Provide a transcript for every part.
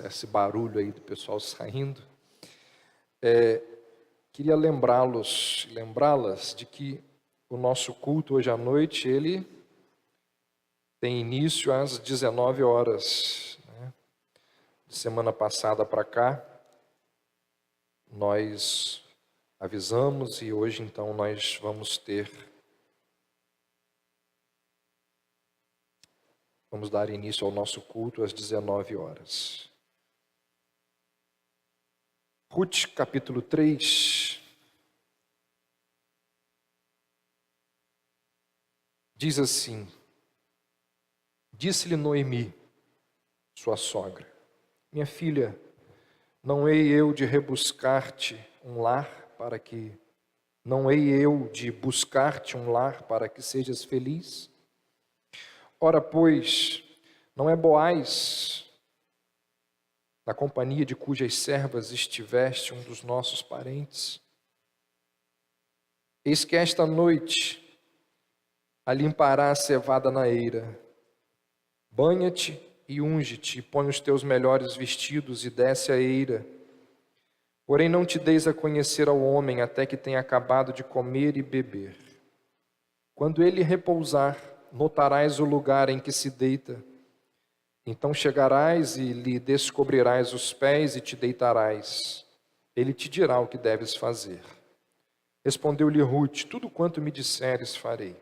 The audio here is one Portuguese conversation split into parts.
esse barulho aí do pessoal saindo, queria lembrá-las de que o nosso culto hoje à noite, ele tem início às 19 horas. De semana passada para cá, nós avisamos e hoje então nós vamos dar início ao nosso culto às 19 horas. Ruth, capítulo 3, diz assim: disse-lhe Noemi, sua sogra: minha filha, não hei eu de rebuscar-te um lar para que sejas feliz? Ora, pois, não é Boaz, na companhia de cujas servas estiveste um dos nossos parentes? Eis que esta noite a limpará a cevada na eira. Banha-te e unge-te, põe os teus melhores vestidos e desce a eira. Porém não te deis a conhecer ao homem até que tenha acabado de comer e beber. Quando ele repousar, notarás o lugar em que se deita. Então chegarás e lhe descobrirás os pés e te deitarás. Ele te dirá o que deves fazer. Respondeu-lhe Ruth: tudo quanto me disseres farei.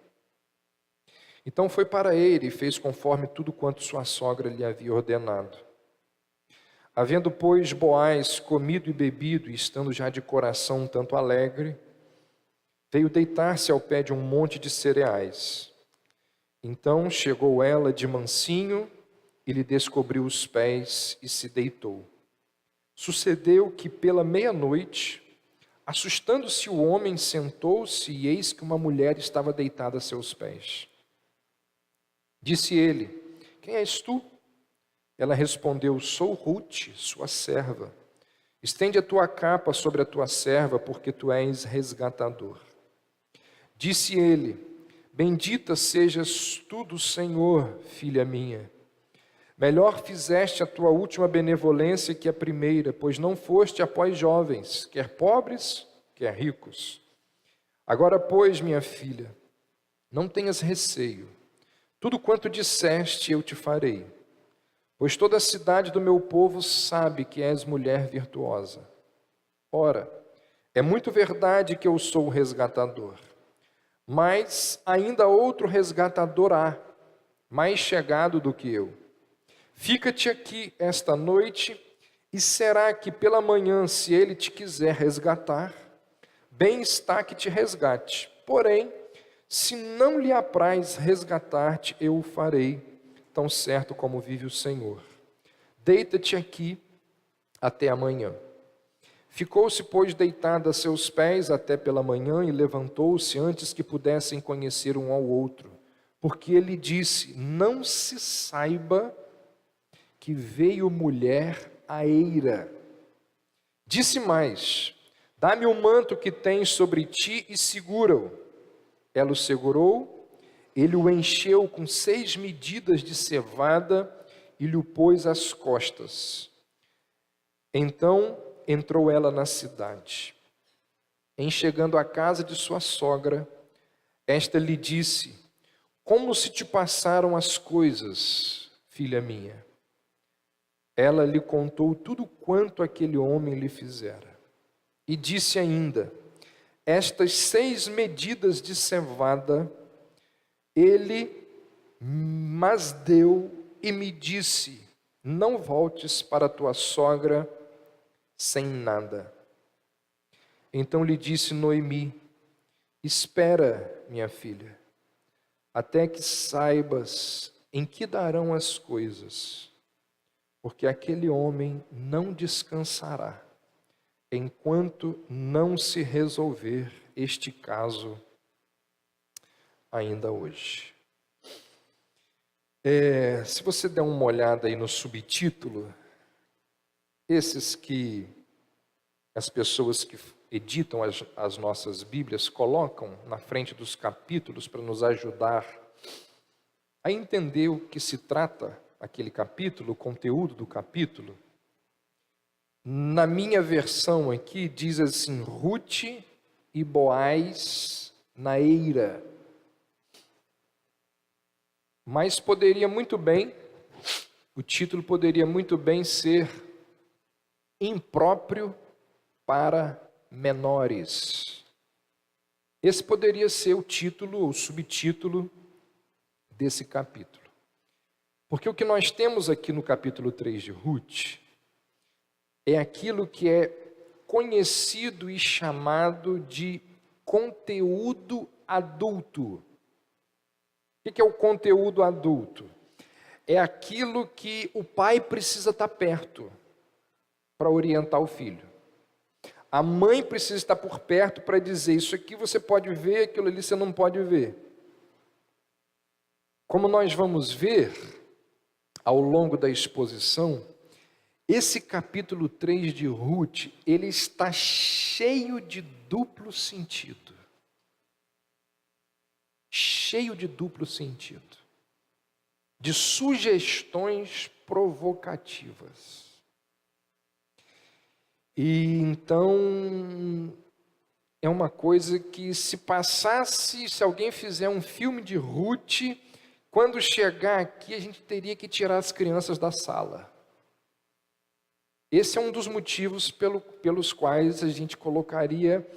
Então foi para ele e fez conforme tudo quanto sua sogra lhe havia ordenado. Havendo, pois, Boaz comido e bebido, e estando já de coração um tanto alegre, veio deitar-se ao pé de um monte de cereais. Então chegou ela de mansinho e lhe descobriu os pés e se deitou. Sucedeu que pela meia-noite, assustando-se o homem, sentou-se e eis que uma mulher estava deitada a seus pés. Disse ele: quem és tu? Ela respondeu: sou Ruth, sua serva. Estende a tua capa sobre a tua serva, porque tu és resgatador. Disse ele: bendita sejas tu do Senhor, filha minha. Melhor fizeste a tua última benevolência que a primeira, pois não foste após jovens, quer pobres, quer ricos. Agora, pois, minha filha, não tenhas receio. Tudo quanto disseste eu te farei. Pois toda a cidade do meu povo sabe que és mulher virtuosa. Ora, é muito verdade que eu sou o resgatador. Mas ainda outro resgatador há, mais chegado do que eu. Fica-te aqui esta noite, e será que pela manhã, se ele te quiser resgatar, bem está que te resgate. Porém, se não lhe apraz resgatar-te, eu o farei, tão certo como vive o Senhor. Deita-te aqui até amanhã. Ficou-se, pois, deitada a seus pés até pela manhã, e levantou-se antes que pudessem conhecer um ao outro. Porque ele disse: não se saiba que veio mulher à eira. Disse mais: dá-me o manto que tens sobre ti e segura-o. Ela o segurou, ele o encheu com 6 medidas de cevada e lhe o pôs às costas. Então entrou ela na cidade. Em chegando à casa de sua sogra, esta lhe disse: como se te passaram as coisas, filha minha? Ela lhe contou tudo quanto aquele homem lhe fizera. E disse ainda: estas 6 medidas de cevada ele mas deu e me disse: não voltes para tua sogra sem nada. Então lhe disse Noemi: espera, minha filha, até que saibas em que darão as coisas, porque aquele homem não descansará, enquanto não se resolver este caso ainda hoje. Se você der uma olhada aí no subtítulo, esses que as pessoas que editam as nossas Bíblias colocam na frente dos capítulos para nos ajudar a entender o que se trata aquele capítulo, o conteúdo do capítulo, Na minha versão aqui diz assim: Ruth e Boaz na eira. Mas poderia muito bem, o título poderia muito bem ser impróprio para menores. Esse poderia ser o título ou subtítulo desse capítulo. Porque o que nós temos aqui no capítulo 3 de Ruth é aquilo que é conhecido e chamado de conteúdo adulto. O que é o conteúdo adulto? É aquilo que o pai precisa estar perto para orientar o filho. A mãe precisa estar por perto para dizer: isso aqui você pode ver, aquilo ali você não pode ver. Como nós vamos ver ao longo da exposição, esse capítulo 3 de Ruth, ele está cheio de duplo sentido. Cheio de duplo sentido. De sugestões provocativas. E então, é uma coisa que se alguém fizer um filme de Ruth, quando chegar aqui a gente teria que tirar as crianças da sala. Esse é um dos motivos pelos quais a gente colocaria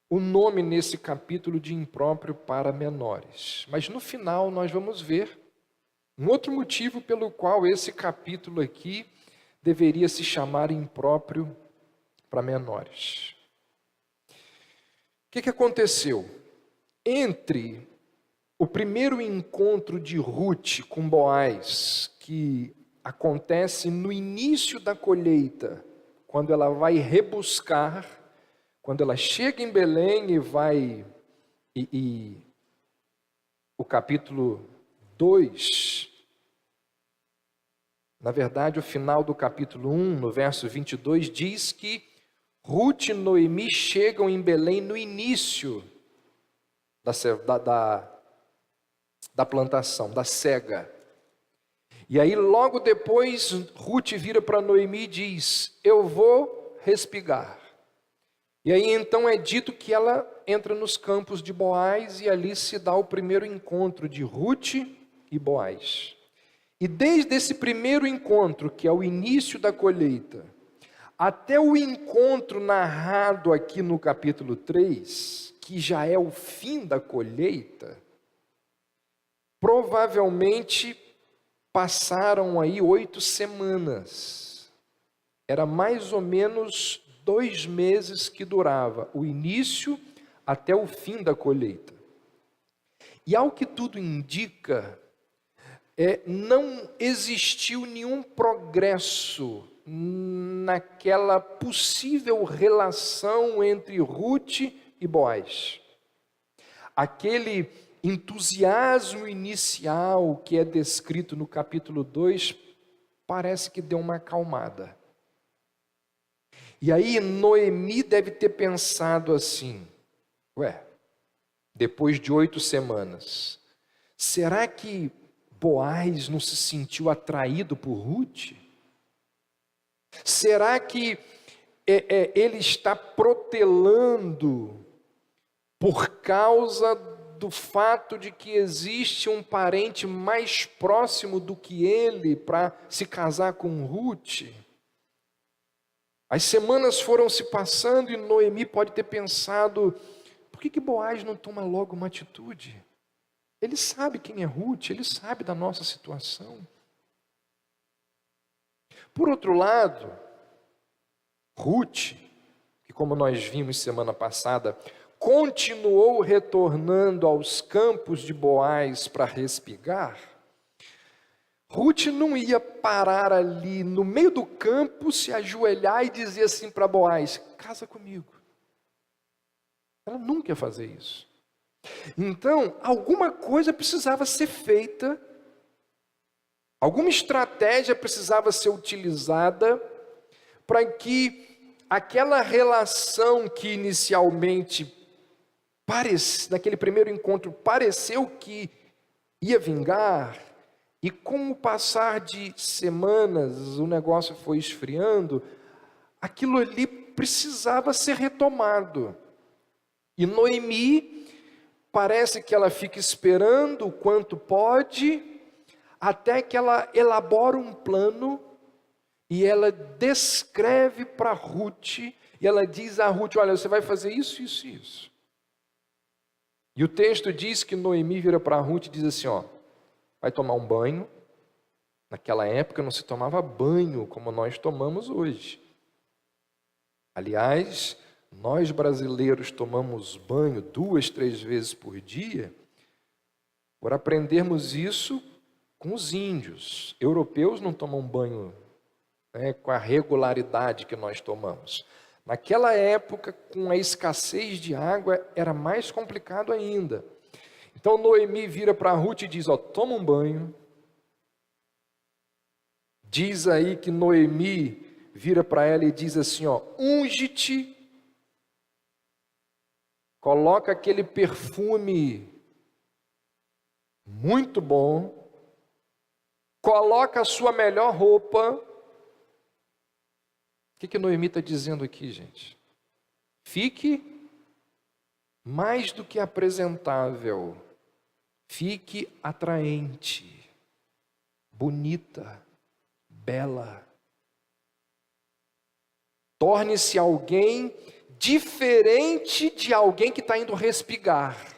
o nome nesse capítulo de impróprio para menores. Mas no final nós vamos ver um outro motivo pelo qual esse capítulo aqui deveria se chamar impróprio para menores. O que aconteceu? Entre o primeiro encontro de Ruth com Boaz, que acontece no início da colheita, quando ela vai rebuscar, quando ela chega em Belém e vai, o capítulo 2, na verdade o final do capítulo 1, no verso 22, diz que Ruth e Noemi chegam em Belém no início da plantação, da cega. E aí logo depois Ruth vira para Noemi e diz: eu vou respigar. E aí então é dito que ela entra nos campos de Boaz e ali se dá o primeiro encontro de Ruth e Boaz. E desde esse primeiro encontro, que é o início da colheita, até o encontro narrado aqui no capítulo 3, que já é o fim da colheita, provavelmente passaram aí 8 semanas. Era mais ou menos 2 meses que durava o início até o fim da colheita. E ao que tudo indica, não existiu nenhum progresso naquela possível relação entre Ruth e Boaz. Aquele entusiasmo inicial que é descrito no capítulo 2, parece que deu uma acalmada. E aí Noemi deve ter pensado assim: depois de 8 semanas, será que Boaz não se sentiu atraído por Ruth? Será que ele está protelando por causa do fato de que existe um parente mais próximo do que ele para se casar com Ruth? As semanas foram se passando e Noemi pode ter pensado: por que Boaz não toma logo uma atitude? Ele sabe quem é Ruth, ele sabe da nossa situação. Por outro lado, Ruth, que como nós vimos semana passada, continuou retornando aos campos de Boaz para respigar. Ruth não ia parar ali no meio do campo, se ajoelhar e dizer assim para Boaz: casa comigo. Ela nunca ia fazer isso. Então, alguma coisa precisava ser feita, alguma estratégia precisava ser utilizada para que aquela relação que inicialmente naquele primeiro encontro pareceu que ia vingar, e com o passar de semanas o negócio foi esfriando, aquilo ali precisava ser retomado. E Noemi, parece que ela fica esperando o quanto pode, até que ela elabora um plano, e ela descreve para Ruth, e ela diz a Ruth: olha, você vai fazer isso, isso e isso. E o texto diz que Noemi vira para Ruth e diz assim: ó, vai tomar um banho. Naquela época não se tomava banho como nós tomamos hoje. Aliás, nós brasileiros tomamos banho 2, 3 vezes por dia, por aprendermos isso com os índios. Europeus não tomam banho, né, com a regularidade que nós tomamos. Naquela época, com a escassez de água, era mais complicado ainda. Então Noemi vira para Ruth e diz: ó, toma um banho. Diz aí que Noemi vira para ela e diz assim: ó, unge-te, coloca aquele perfume muito bom, coloca a sua melhor roupa. O que Noemi está dizendo aqui, gente? Fique mais do que apresentável, fique atraente, bonita, bela. Torne-se alguém diferente de alguém que está indo respigar.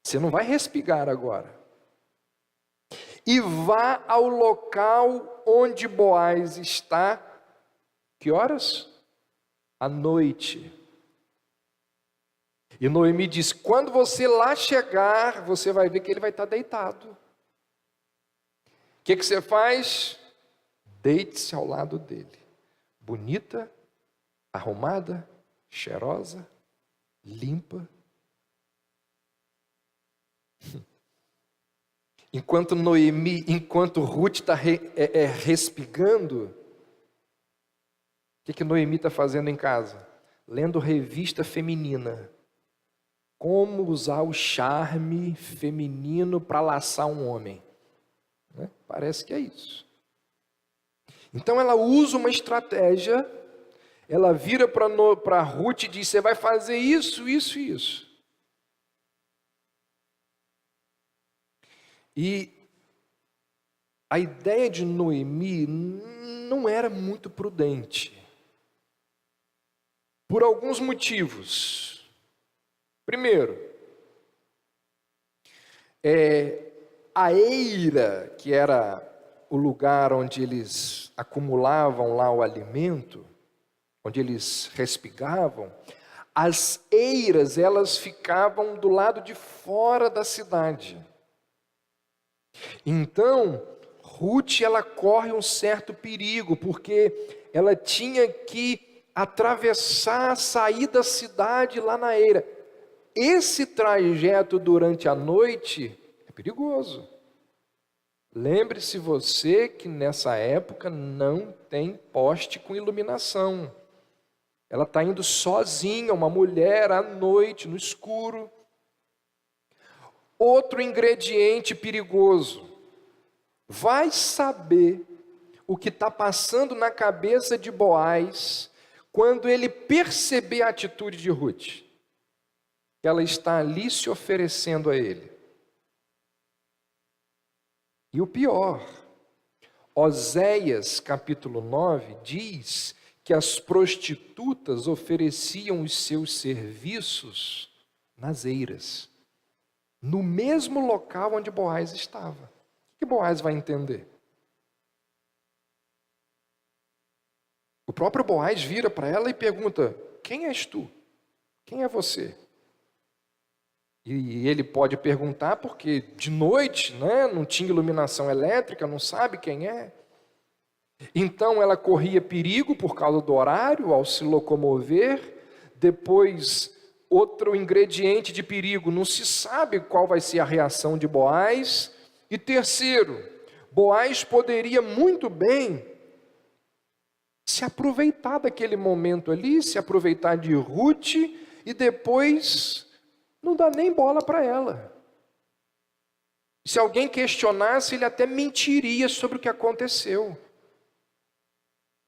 Você não vai respigar agora. E vá ao local onde Boaz está. Que horas? À noite. E Noemi diz: quando você lá chegar, você vai ver que ele vai estar deitado. O que você faz? Deite-se ao lado dele. Bonita, arrumada, cheirosa, limpa. Enquanto Ruth está respigando, o que Noemi está fazendo em casa? Lendo revista feminina. Como usar o charme feminino para laçar um homem. Né? Parece que é isso. Então ela usa uma estratégia, ela vira para Ruth e diz: você vai fazer isso, isso e isso. E a ideia de Noemi não era muito prudente. Por alguns motivos. Primeiro, a eira, que era o lugar onde eles acumulavam lá o alimento, onde eles respigavam, as eiras, elas ficavam do lado de fora da cidade. Então, Ruth, ela corre um certo perigo, porque ela tinha que atravessar, sair da cidade lá na eira. Esse trajeto durante a noite é perigoso. Lembre-se você que nessa época não tem poste com iluminação. Ela está indo sozinha, uma mulher à noite, no escuro. Outro ingrediente perigoso. Vai saber o que está passando na cabeça de Boaz quando ele perceber a atitude de Ruth. Ela está ali se oferecendo a ele. E o pior, Oséias capítulo 9 diz que as prostitutas ofereciam os seus serviços nas eiras, no mesmo local onde Boaz estava. O que Boaz vai entender? O próprio Boaz vira para ela e pergunta: quem és tu? Quem é você? E ele pode perguntar porque de noite, né, não tinha iluminação elétrica, não sabe quem é. Então ela corria perigo por causa do horário ao se locomover. Depois, outro ingrediente de perigo, não se sabe qual vai ser a reação de Boaz. E terceiro, Boaz poderia muito bem se aproveitar daquele momento ali, se aproveitar de Ruth e depois não dá nem bola para ela. Se alguém questionasse, ele até mentiria sobre o que aconteceu.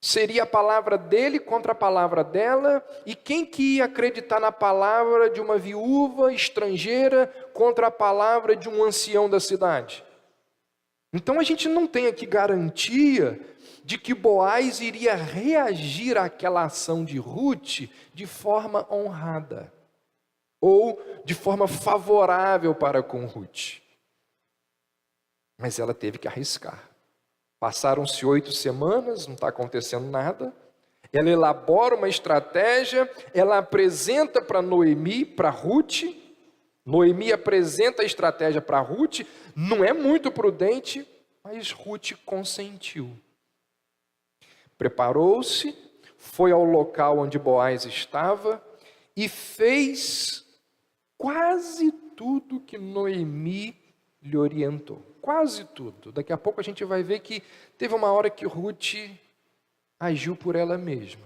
Seria a palavra dele contra a palavra dela, e quem que ia acreditar na palavra de uma viúva estrangeira contra a palavra de um ancião da cidade? Então a gente não tem aqui garantia de que Boaz iria reagir àquela ação de Ruth de forma honrada, ou de forma favorável para com Ruth. Mas ela teve que arriscar. Passaram-se 8 semanas, não está acontecendo nada. Ela elabora uma estratégia, ela apresenta para Noemi, para Ruth. Noemi apresenta a estratégia para Ruth, não é muito prudente, mas Ruth consentiu. Preparou-se, foi ao local onde Boaz estava e fez quase tudo que Noemi lhe orientou. Quase tudo. Daqui a pouco a gente vai ver que teve uma hora que Ruth agiu por ela mesma.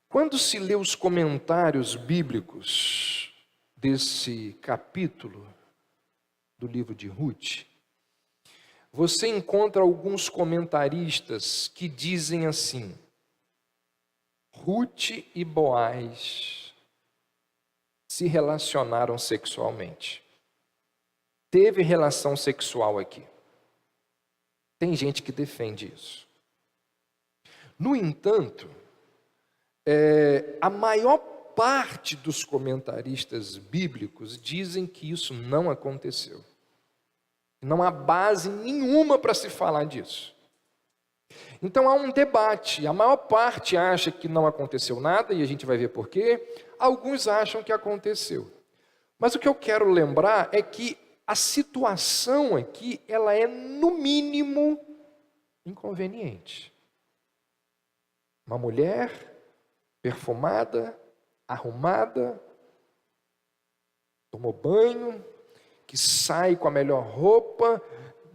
Quando se lê os comentários bíblicos desse capítulo do livro de Ruth, você encontra alguns comentaristas que dizem assim: Ruth e Boaz se relacionaram sexualmente. Teve relação sexual aqui. Tem gente que defende isso. No entanto, a maior parte dos comentaristas bíblicos dizem que isso não aconteceu. Não há base nenhuma para se falar disso. Então há um debate. A maior parte acha que não aconteceu nada, e a gente vai ver por quê. Alguns acham que aconteceu. Mas o que eu quero lembrar é que a situação aqui, ela é no mínimo inconveniente. Uma mulher perfumada, arrumada, tomou banho, que sai com a melhor roupa,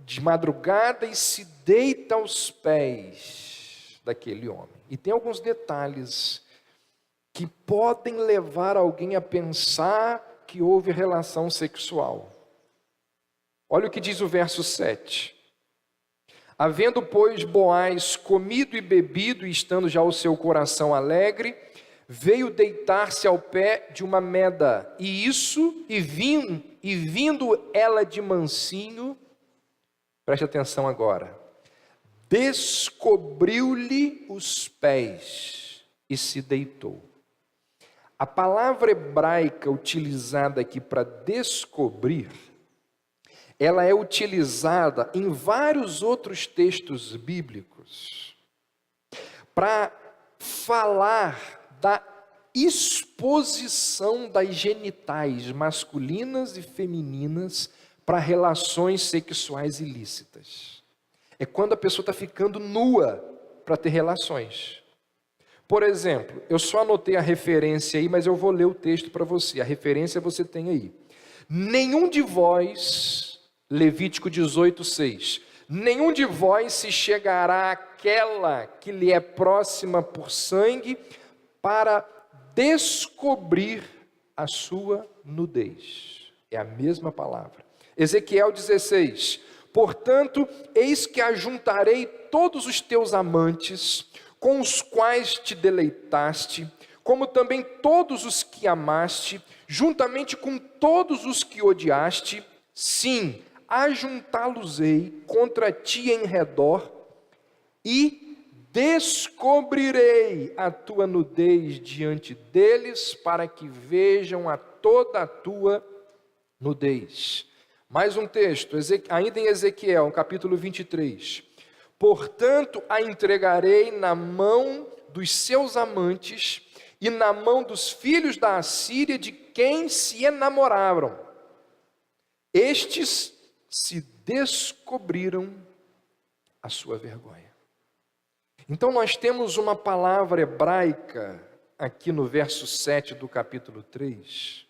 de madrugada e se deita aos pés daquele homem. E tem alguns detalhes que podem levar alguém a pensar que houve relação sexual. Olha o que diz o verso 7. Havendo, pois, Boaz comido e bebido, e estando já o seu coração alegre, veio deitar-se ao pé de uma meda, e vindo ela de mansinho, preste atenção agora, descobriu-lhe os pés e se deitou. A palavra hebraica utilizada aqui para descobrir, ela é utilizada em vários outros textos bíblicos para falar da exposição das genitais masculinas e femininas para relações sexuais ilícitas. É quando a pessoa está ficando nua para ter relações. Por exemplo, eu só anotei a referência aí, mas eu vou ler o texto para você. A referência você tem aí. Nenhum de vós... Levítico 18:6. Nenhum de vós se chegará àquela que lhe é próxima por sangue para descobrir a sua nudez. É a mesma palavra. Ezequiel 16. Portanto, eis que ajuntarei todos os teus amantes, com os quais te deleitaste, como também todos os que amaste, juntamente com todos os que odiaste, sim, ajuntá-los-ei contra ti em redor, e descobrirei a tua nudez diante deles, para que vejam toda a tua nudez. Mais um texto, ainda em Ezequiel, capítulo 23. Portanto, a entregarei na mão dos seus amantes, e na mão dos filhos da Assíria, de quem se enamoraram. Estes se descobriram a sua vergonha. Então nós temos uma palavra hebraica aqui no verso 7 do capítulo 3,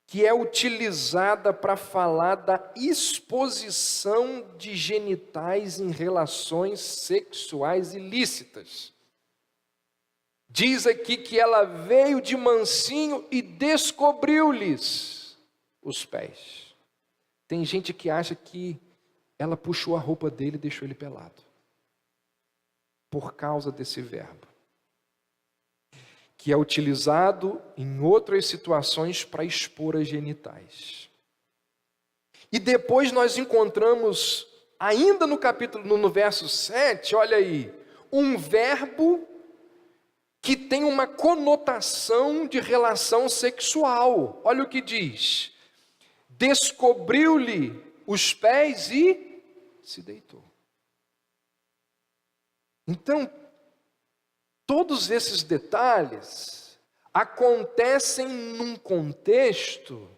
que é utilizada para falar da exposição de genitais em relações sexuais ilícitas. Diz aqui que ela veio de mansinho e descobriu-lhes os pés. Tem gente que acha que ela puxou a roupa dele e deixou ele pelado. por causa desse verbo, que é utilizado em outras situações para expor as genitais. E depois nós encontramos, ainda no verso 7, olha aí, um verbo que tem uma conotação de relação sexual. Olha o que diz: descobriu-lhe os pés e se deitou. Então, todos esses detalhes acontecem num contexto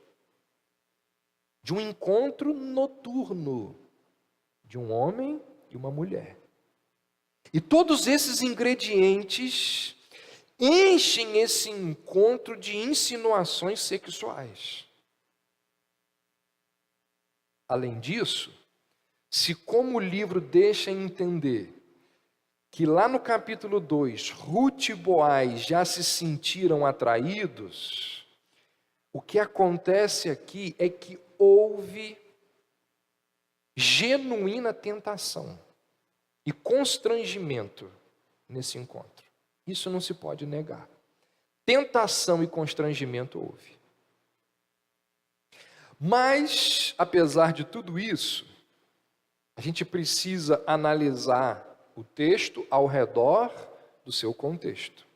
de um encontro noturno de um homem e uma mulher. E todos esses ingredientes enchem esse encontro de insinuações sexuais. Além disso, se como o livro deixa entender que lá no capítulo 2, Ruth e Boaz já se sentiram atraídos, o que acontece aqui é que houve genuína tentação e constrangimento nesse encontro. Isso não se pode negar. Tentação e constrangimento houve. Mas, apesar de tudo isso, a gente precisa analisar o texto ao redor do seu contexto.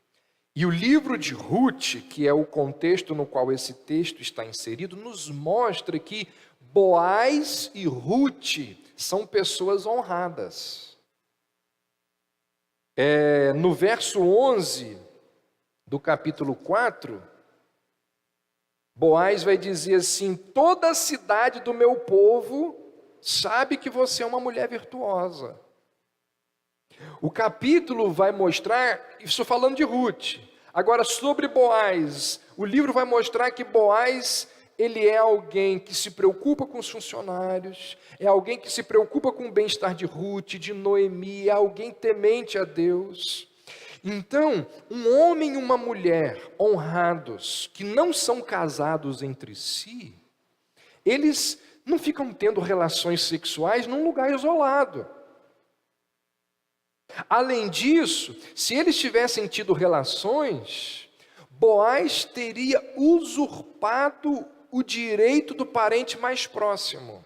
E o livro de Ruth, que é o contexto no qual esse texto está inserido, nos mostra que Boaz e Ruth são pessoas honradas. No verso 11 do capítulo 4, Boaz vai dizer assim: toda a cidade do meu povo sabe que você é uma mulher virtuosa. O capítulo vai mostrar, estou falando de Ruth, agora sobre Boaz, o livro vai mostrar que Boaz, ele é alguém que se preocupa com os funcionários, é alguém que se preocupa com o bem-estar de Ruth, de Noemi, é alguém temente a Deus. Então, um homem e uma mulher honrados, que não são casados entre si, eles não ficam tendo relações sexuais num lugar isolado. Além disso, se eles tivessem tido relações, Boaz teria usurpado o direito do parente mais próximo.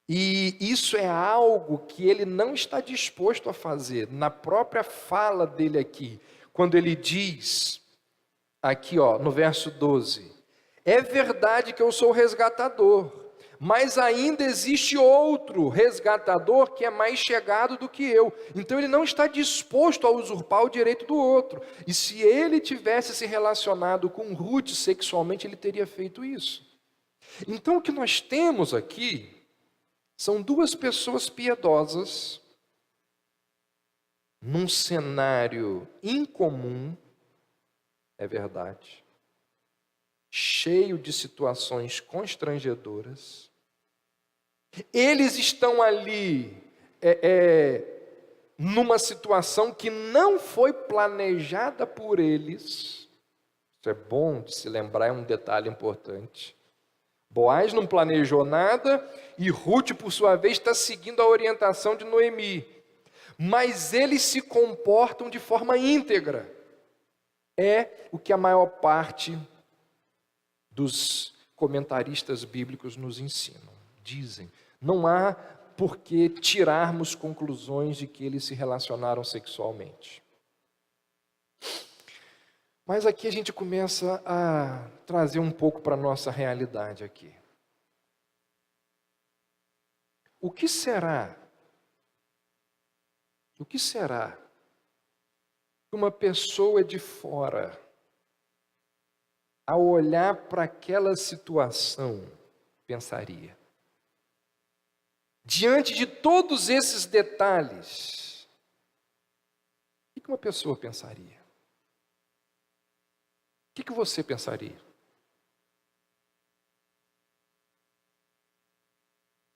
E isso é algo que ele não está disposto a fazer. Na própria fala dele aqui, quando ele diz, aqui no verso 12, é verdade que eu sou resgatador, mas ainda existe outro resgatador que é mais chegado do que eu. Então ele não está disposto a usurpar o direito do outro. E se ele tivesse se relacionado com Ruth sexualmente, ele teria feito isso. Então o que nós temos aqui são duas pessoas piedosas num cenário incomum, é verdade, cheio de situações constrangedoras. Eles estão ali numa situação que não foi planejada por eles. Isso é bom de se lembrar, é um detalhe importante. Boaz não planejou nada e Ruth, por sua vez, está seguindo a orientação de Noemi. Mas eles se comportam de forma íntegra. É o que a maior parte dos comentaristas bíblicos nos ensinam. Dizem, não há por que tirarmos conclusões de que eles se relacionaram sexualmente. Mas aqui a gente começa a trazer um pouco para a nossa realidade aqui. O que será que uma pessoa de fora, ao olhar para aquela situação, pensaria? Diante de todos esses detalhes, o que uma pessoa pensaria? O que você pensaria?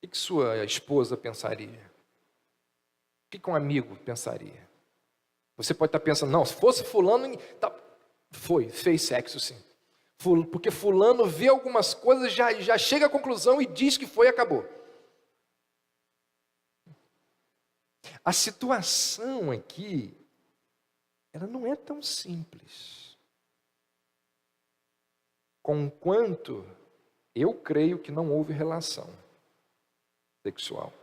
O que sua esposa pensaria? O que um amigo pensaria? Você pode estar pensando, não, se fosse fulano, fez sexo sim. Porque fulano vê algumas coisas, já chega à conclusão e diz que foi e acabou. A situação aqui, ela não é tão simples. Conquanto eu creio que não houve relação sexual.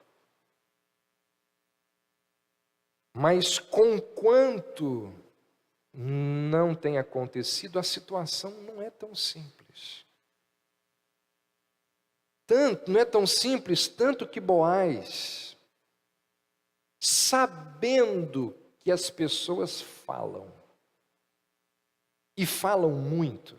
Mas conquanto não tem acontecido, a situação não é tão simples. Não é tão simples, tanto que Boaz, sabendo que as pessoas falam, e falam muito,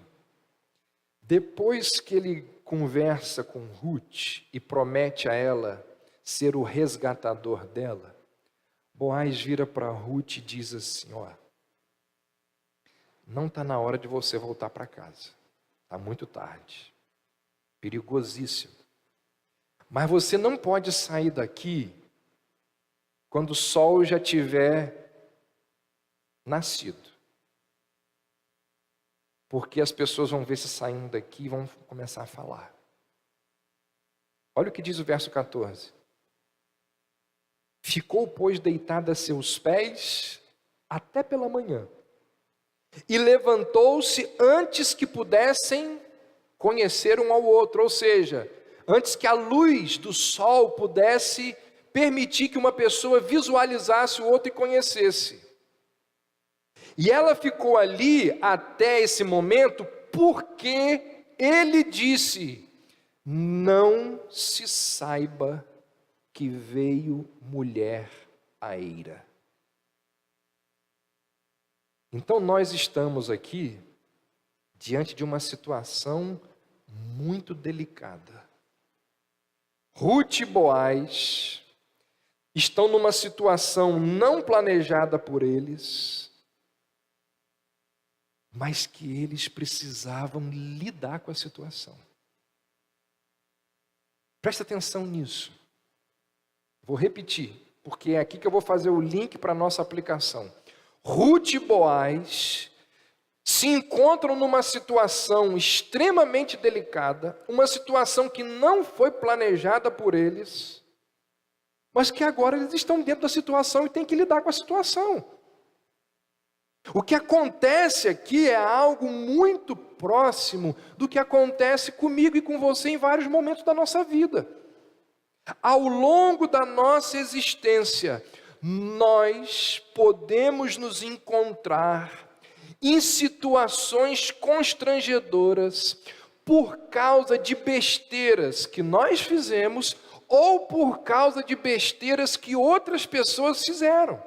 depois que ele conversa com Ruth e promete a ela ser o resgatador dela, Boaz vira para Ruth e diz assim: ó, não está na hora de você voltar para casa, está muito tarde, perigosíssimo, mas você não pode sair daqui quando o sol já tiver nascido, porque as pessoas vão ver você saindo daqui e vão começar a falar. Olha o que diz o verso 14. Ficou, pois, deitada a seus pés até pela manhã, e levantou-se antes que pudessem conhecer um ao outro, ou seja, antes que a luz do sol pudesse permitir que uma pessoa visualizasse o outro e conhecesse. E ela ficou ali até esse momento porque ele disse: não se saiba que veio mulher à eira. Então nós estamos aqui diante de uma situação muito delicada. Ruth e Boaz estão numa situação não planejada por eles, mas que eles precisavam lidar com a situação. Presta atenção nisso. Vou repetir, porque é aqui que eu vou fazer o link para a nossa aplicação. Ruth e Boaz se encontram numa situação extremamente delicada, uma situação que não foi planejada por eles, mas que agora eles estão dentro da situação e têm que lidar com a situação. O que acontece aqui é algo muito próximo do que acontece comigo e com você em vários momentos da nossa vida. Ao longo da nossa existência, nós podemos nos encontrar em situações constrangedoras por causa de besteiras que nós fizemos ou por causa de besteiras que outras pessoas fizeram.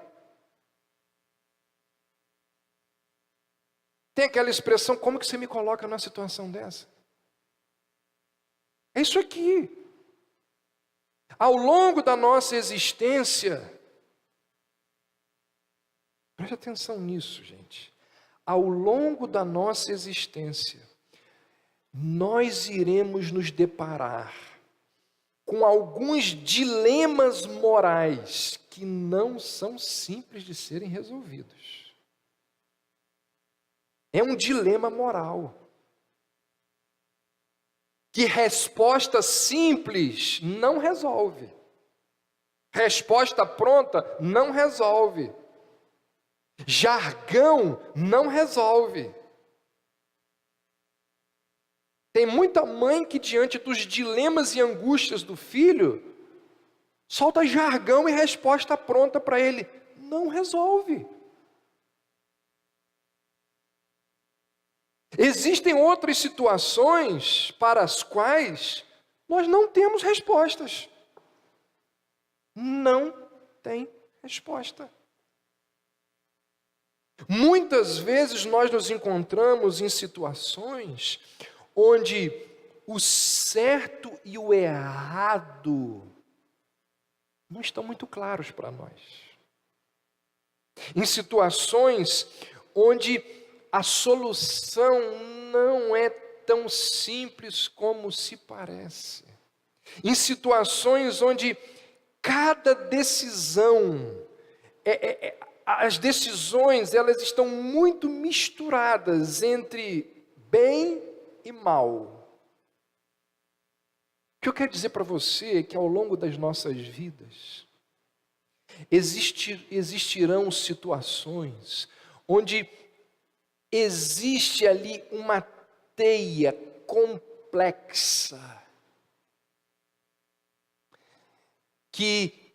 Tem aquela expressão: como que você me coloca numa situação dessa? É isso aqui. Ao longo da nossa existência, preste atenção nisso, gente. Ao longo da nossa existência, nós iremos nos deparar com alguns dilemas morais que não são simples de serem resolvidos. É um dilema moral. Que resposta simples não resolve. Resposta pronta não resolve. Jargão não resolve. Tem muita mãe que, diante dos dilemas e angústias do filho, solta jargão e resposta pronta para ele. Não resolve. Existem outras situações para as quais nós não temos respostas. Não tem resposta. Muitas vezes nós nos encontramos em situações onde o certo e o errado não estão muito claros para nós. Em situações onde a solução não é tão simples como se parece. Em situações onde cada decisão, as decisões, elas estão muito misturadas entre bem e mal. O que eu quero dizer para você é que ao longo das nossas vidas, Existirão situações onde existe ali uma teia complexa que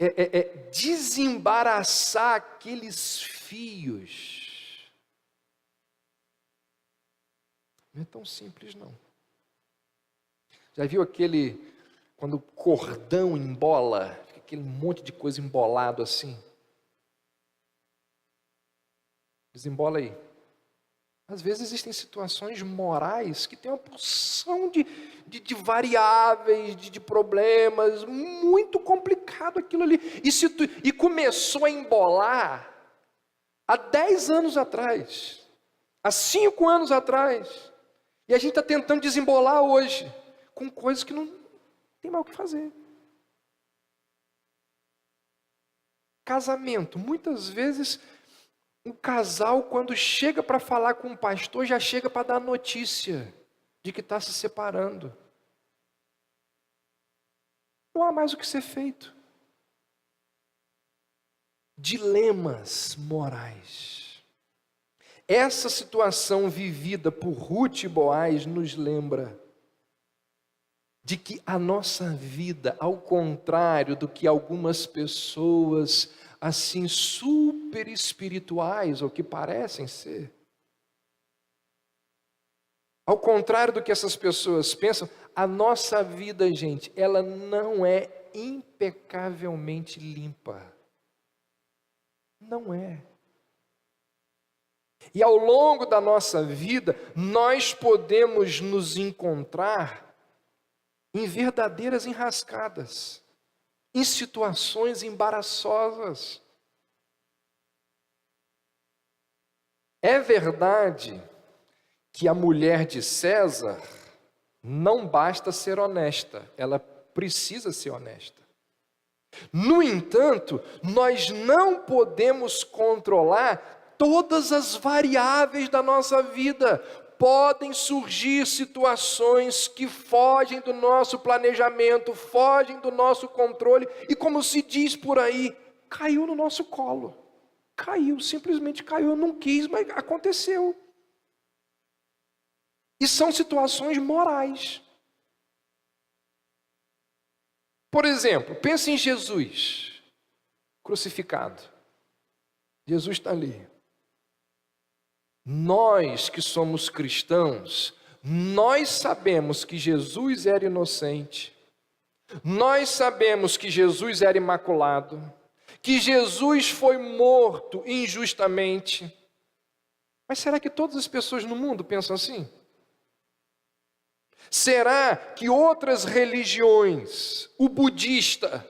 desembaraçar aqueles fios não é tão simples, não. Já viu quando o cordão embola, fica aquele monte de coisa embolado assim? Desembola aí. Às vezes existem situações morais que tem uma porção de variáveis, de problemas, muito complicado aquilo ali. E começou a embolar há 10 anos atrás, há 5 anos atrás. E a gente está tentando desembolar hoje, com coisas que não tem mais o que fazer. Casamento, muitas vezes o casal, quando chega para falar com o pastor, já chega para dar notícia de que está se separando. Não há mais o que ser feito. Dilemas morais. Essa situação vivida por Ruth e Boaz nos lembra de que a nossa vida, ao contrário do que algumas pessoas assim super espirituais, ou que parecem ser, ao contrário do que essas pessoas pensam, a nossa vida, gente, ela não é impecavelmente limpa. Não é. E ao longo da nossa vida, nós podemos nos encontrar em verdadeiras enrascadas, em situações embaraçosas. É verdade que a mulher de César não basta ser honesta, ela precisa ser honesta. No entanto, nós não podemos controlar todas as variáveis da nossa vida. Podem surgir situações que fogem do nosso planejamento, fogem do nosso controle, e como se diz por aí, caiu no nosso colo. Caiu, simplesmente caiu, eu não quis, mas aconteceu. E são situações morais. Por exemplo, pense em Jesus, crucificado. Jesus está ali. Nós que somos cristãos, nós sabemos que Jesus era inocente. Nós sabemos que Jesus era imaculado. Que Jesus foi morto injustamente. Mas será que todas as pessoas no mundo pensam assim? Será que outras religiões, o budista,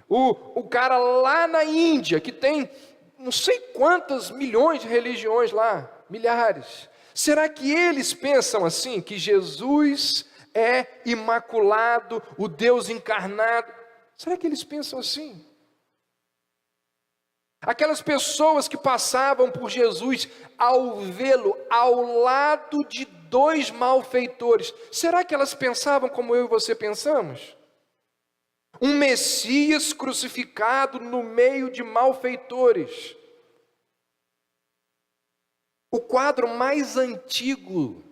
o cara lá na Índia, que tem não sei quantas milhões de religiões lá, milhares, será que eles pensam assim, que Jesus é imaculado, o Deus encarnado? Será que eles pensam assim? Aquelas pessoas que passavam por Jesus ao vê-lo ao lado de 2 malfeitores, será que elas pensavam como eu e você pensamos? Um Messias crucificado no meio de malfeitores. O quadro mais antigo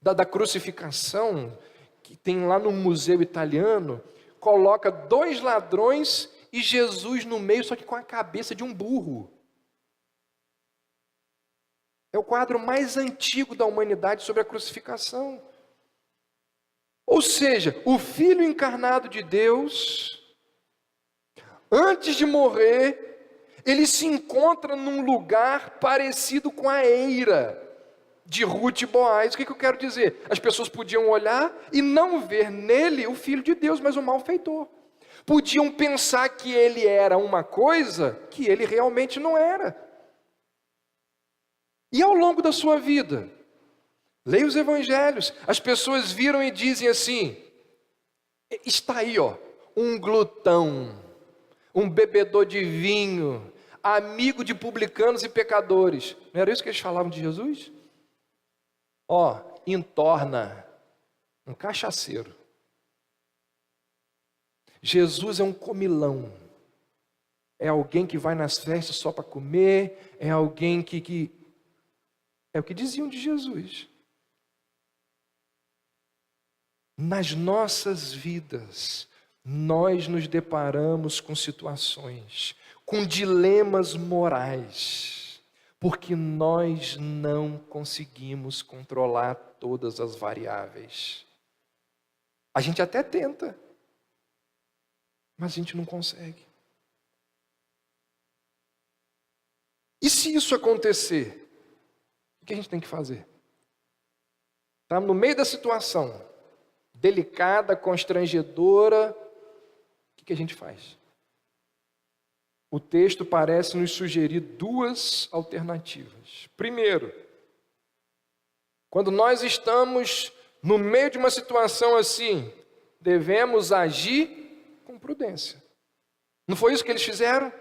da crucificação, que tem lá no Museu Italiano, coloca 2 ladrões e Jesus no meio, só que com a cabeça de um burro. É o quadro mais antigo da humanidade sobre a crucificação. Ou seja, o Filho encarnado de Deus, antes de morrer, ele se encontra num lugar parecido com a eira de Ruth e Boaz. O que eu quero dizer? As pessoas podiam olhar e não ver nele o Filho de Deus, mas o malfeitor. Podiam pensar que ele era uma coisa que ele realmente não era. E ao longo da sua vida, leia os evangelhos, as pessoas viram e dizem assim: está aí, ó, um glutão, um bebedor de vinho, amigo de publicanos e pecadores. Não era isso que eles falavam de Jesus? Ó, entorna, um cachaceiro. Jesus é um comilão. é alguém que vai nas festas só para comer, é alguém que... É o que diziam de Jesus. Nas nossas vidas, nós nos deparamos com situações, com dilemas morais, porque nós não conseguimos controlar todas as variáveis. A gente até tenta, mas a gente não consegue. E se isso acontecer, o que a gente tem que fazer? Está no meio da situação, delicada, constrangedora, o que a gente faz? O texto parece nos sugerir duas alternativas. Primeiro, quando nós estamos no meio de uma situação assim, devemos agir com prudência. Não foi isso que eles fizeram?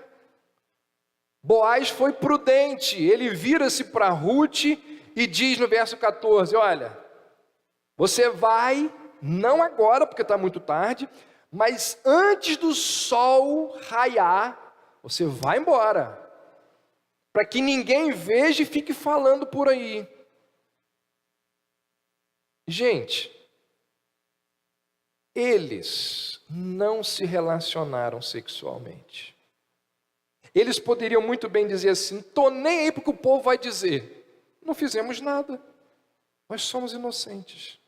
Boaz foi prudente, ele vira-se para Ruth e diz no verso 14, olha, você vai, não agora porque está muito tarde, mas antes do sol raiar, você vai embora, para que ninguém veja e fique falando por aí. Gente, eles não se relacionaram sexualmente. Eles poderiam muito bem dizer assim, estou nem aí porque o povo vai dizer. Não fizemos nada, nós somos inocentes.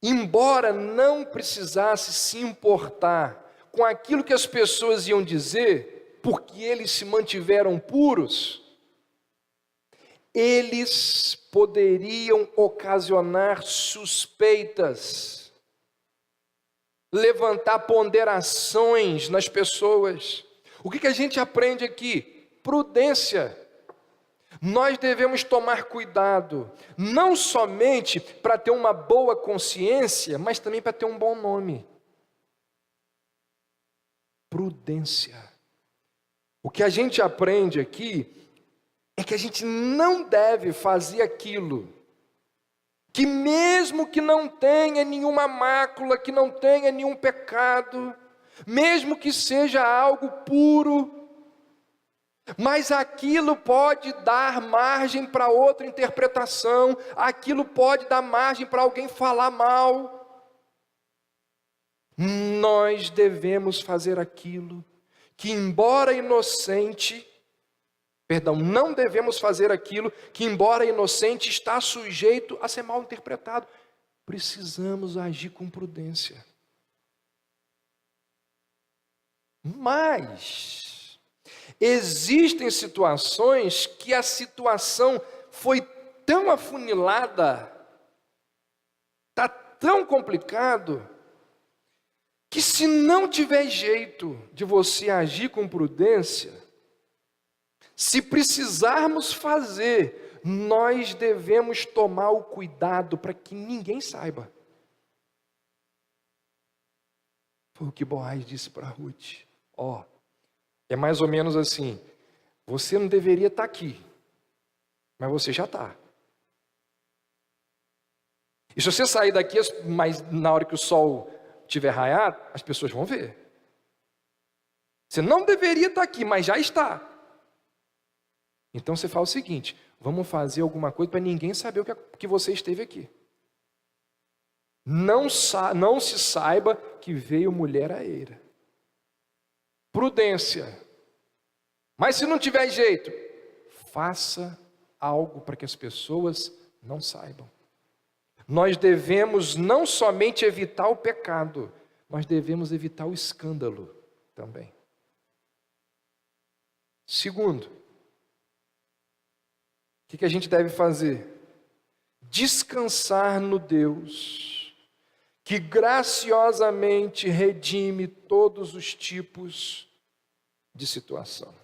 Embora não precisasse se importar com aquilo que as pessoas iam dizer, porque eles se mantiveram puros, eles poderiam ocasionar suspeitas, levantar ponderações nas pessoas. O que a gente aprende aqui? Prudência. Nós devemos tomar cuidado, não somente para ter uma boa consciência, mas também para ter um bom nome. Prudência. O que a gente aprende aqui é que a gente não deve fazer aquilo que, mesmo que não tenha nenhuma mácula, que não tenha nenhum pecado, mesmo que seja algo puro, mas aquilo pode dar margem para outra interpretação, aquilo pode dar margem para alguém falar mal. Nós devemos fazer aquilo que, embora inocente, não devemos fazer aquilo que, embora inocente, está sujeito a ser mal interpretado. Precisamos agir com prudência. Mas existem situações que a situação foi tão afunilada, está tão complicado, que se não tiver jeito de você agir com prudência, se precisarmos fazer, nós devemos tomar o cuidado para que ninguém saiba. Foi o que Boaz disse para Ruth. É mais ou menos assim, você não deveria estar aqui, mas você já está. E se você sair daqui, mas na hora que o sol estiver raiado, as pessoas vão ver. Você não deveria estar aqui, mas já está. Então você fala o seguinte, vamos fazer alguma coisa para ninguém saber que você esteve aqui. Não se saiba que veio mulher à eira. Prudência. Mas se não tiver jeito, faça algo para que as pessoas não saibam. Nós devemos não somente evitar o pecado, nós devemos evitar o escândalo também. Segundo, o que a gente deve fazer? Descansar no Deus que graciosamente redime todos os tipos de situação.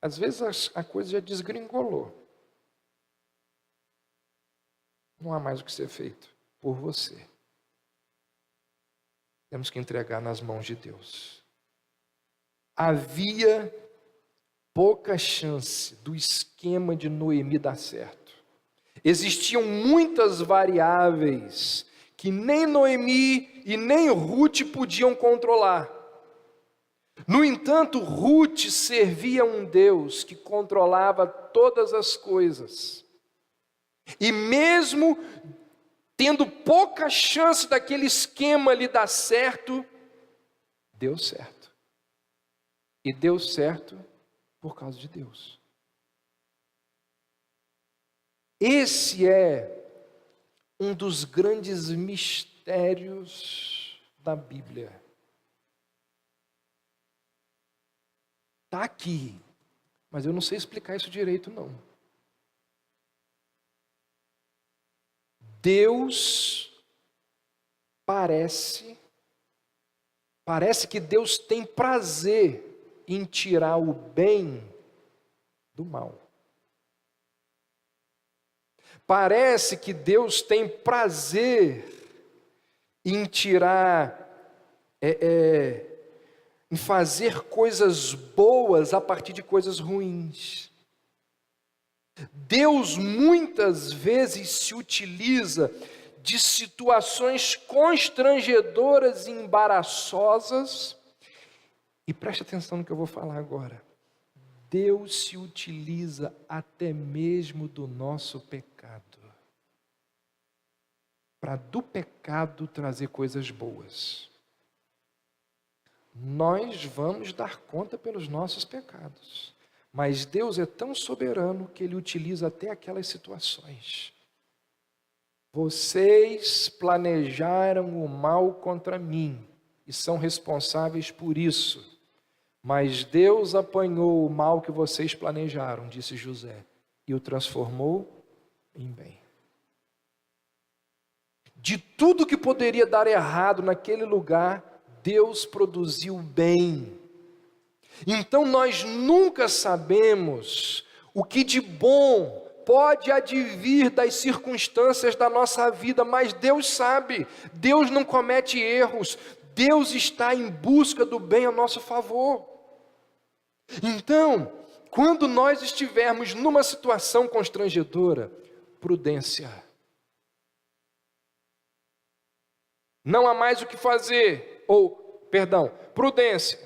Às vezes a coisa já desgringolou. Não há mais o que ser feito por você. Temos que entregar nas mãos de Deus. Havia pouca chance do esquema de Noemi dar certo. Existiam muitas variáveis que nem Noemi e nem Ruth podiam controlar. No entanto, Ruth servia a um Deus que controlava todas as coisas. E mesmo tendo pouca chance daquele esquema ali dar certo, deu certo. E deu certo por causa de Deus. Esse é um dos grandes mistérios da Bíblia. Está aqui, mas eu não sei explicar isso direito, não. Deus parece que Deus tem prazer em tirar o bem do mal. Parece que Deus tem prazer em tirar, em fazer coisas boas a partir de coisas ruins. Deus muitas vezes se utiliza de situações constrangedoras e embaraçosas, e preste atenção no que eu vou falar agora. Deus se utiliza até mesmo do nosso pecado, para do pecado trazer coisas boas. Nós vamos dar conta pelos nossos pecados, mas Deus é tão soberano que Ele utiliza até aquelas situações. Vocês planejaram o mal contra mim e são responsáveis por isso. Mas Deus apanhou o mal que vocês planejaram, disse José, e o transformou em bem. De tudo que poderia dar errado naquele lugar, Deus produziu bem. Então nós nunca sabemos o que de bom pode advir das circunstâncias da nossa vida, mas Deus sabe, Deus não comete erros, Deus está em busca do bem a nosso favor. Então, quando nós estivermos numa situação constrangedora, prudência. Não há mais o que fazer, prudência.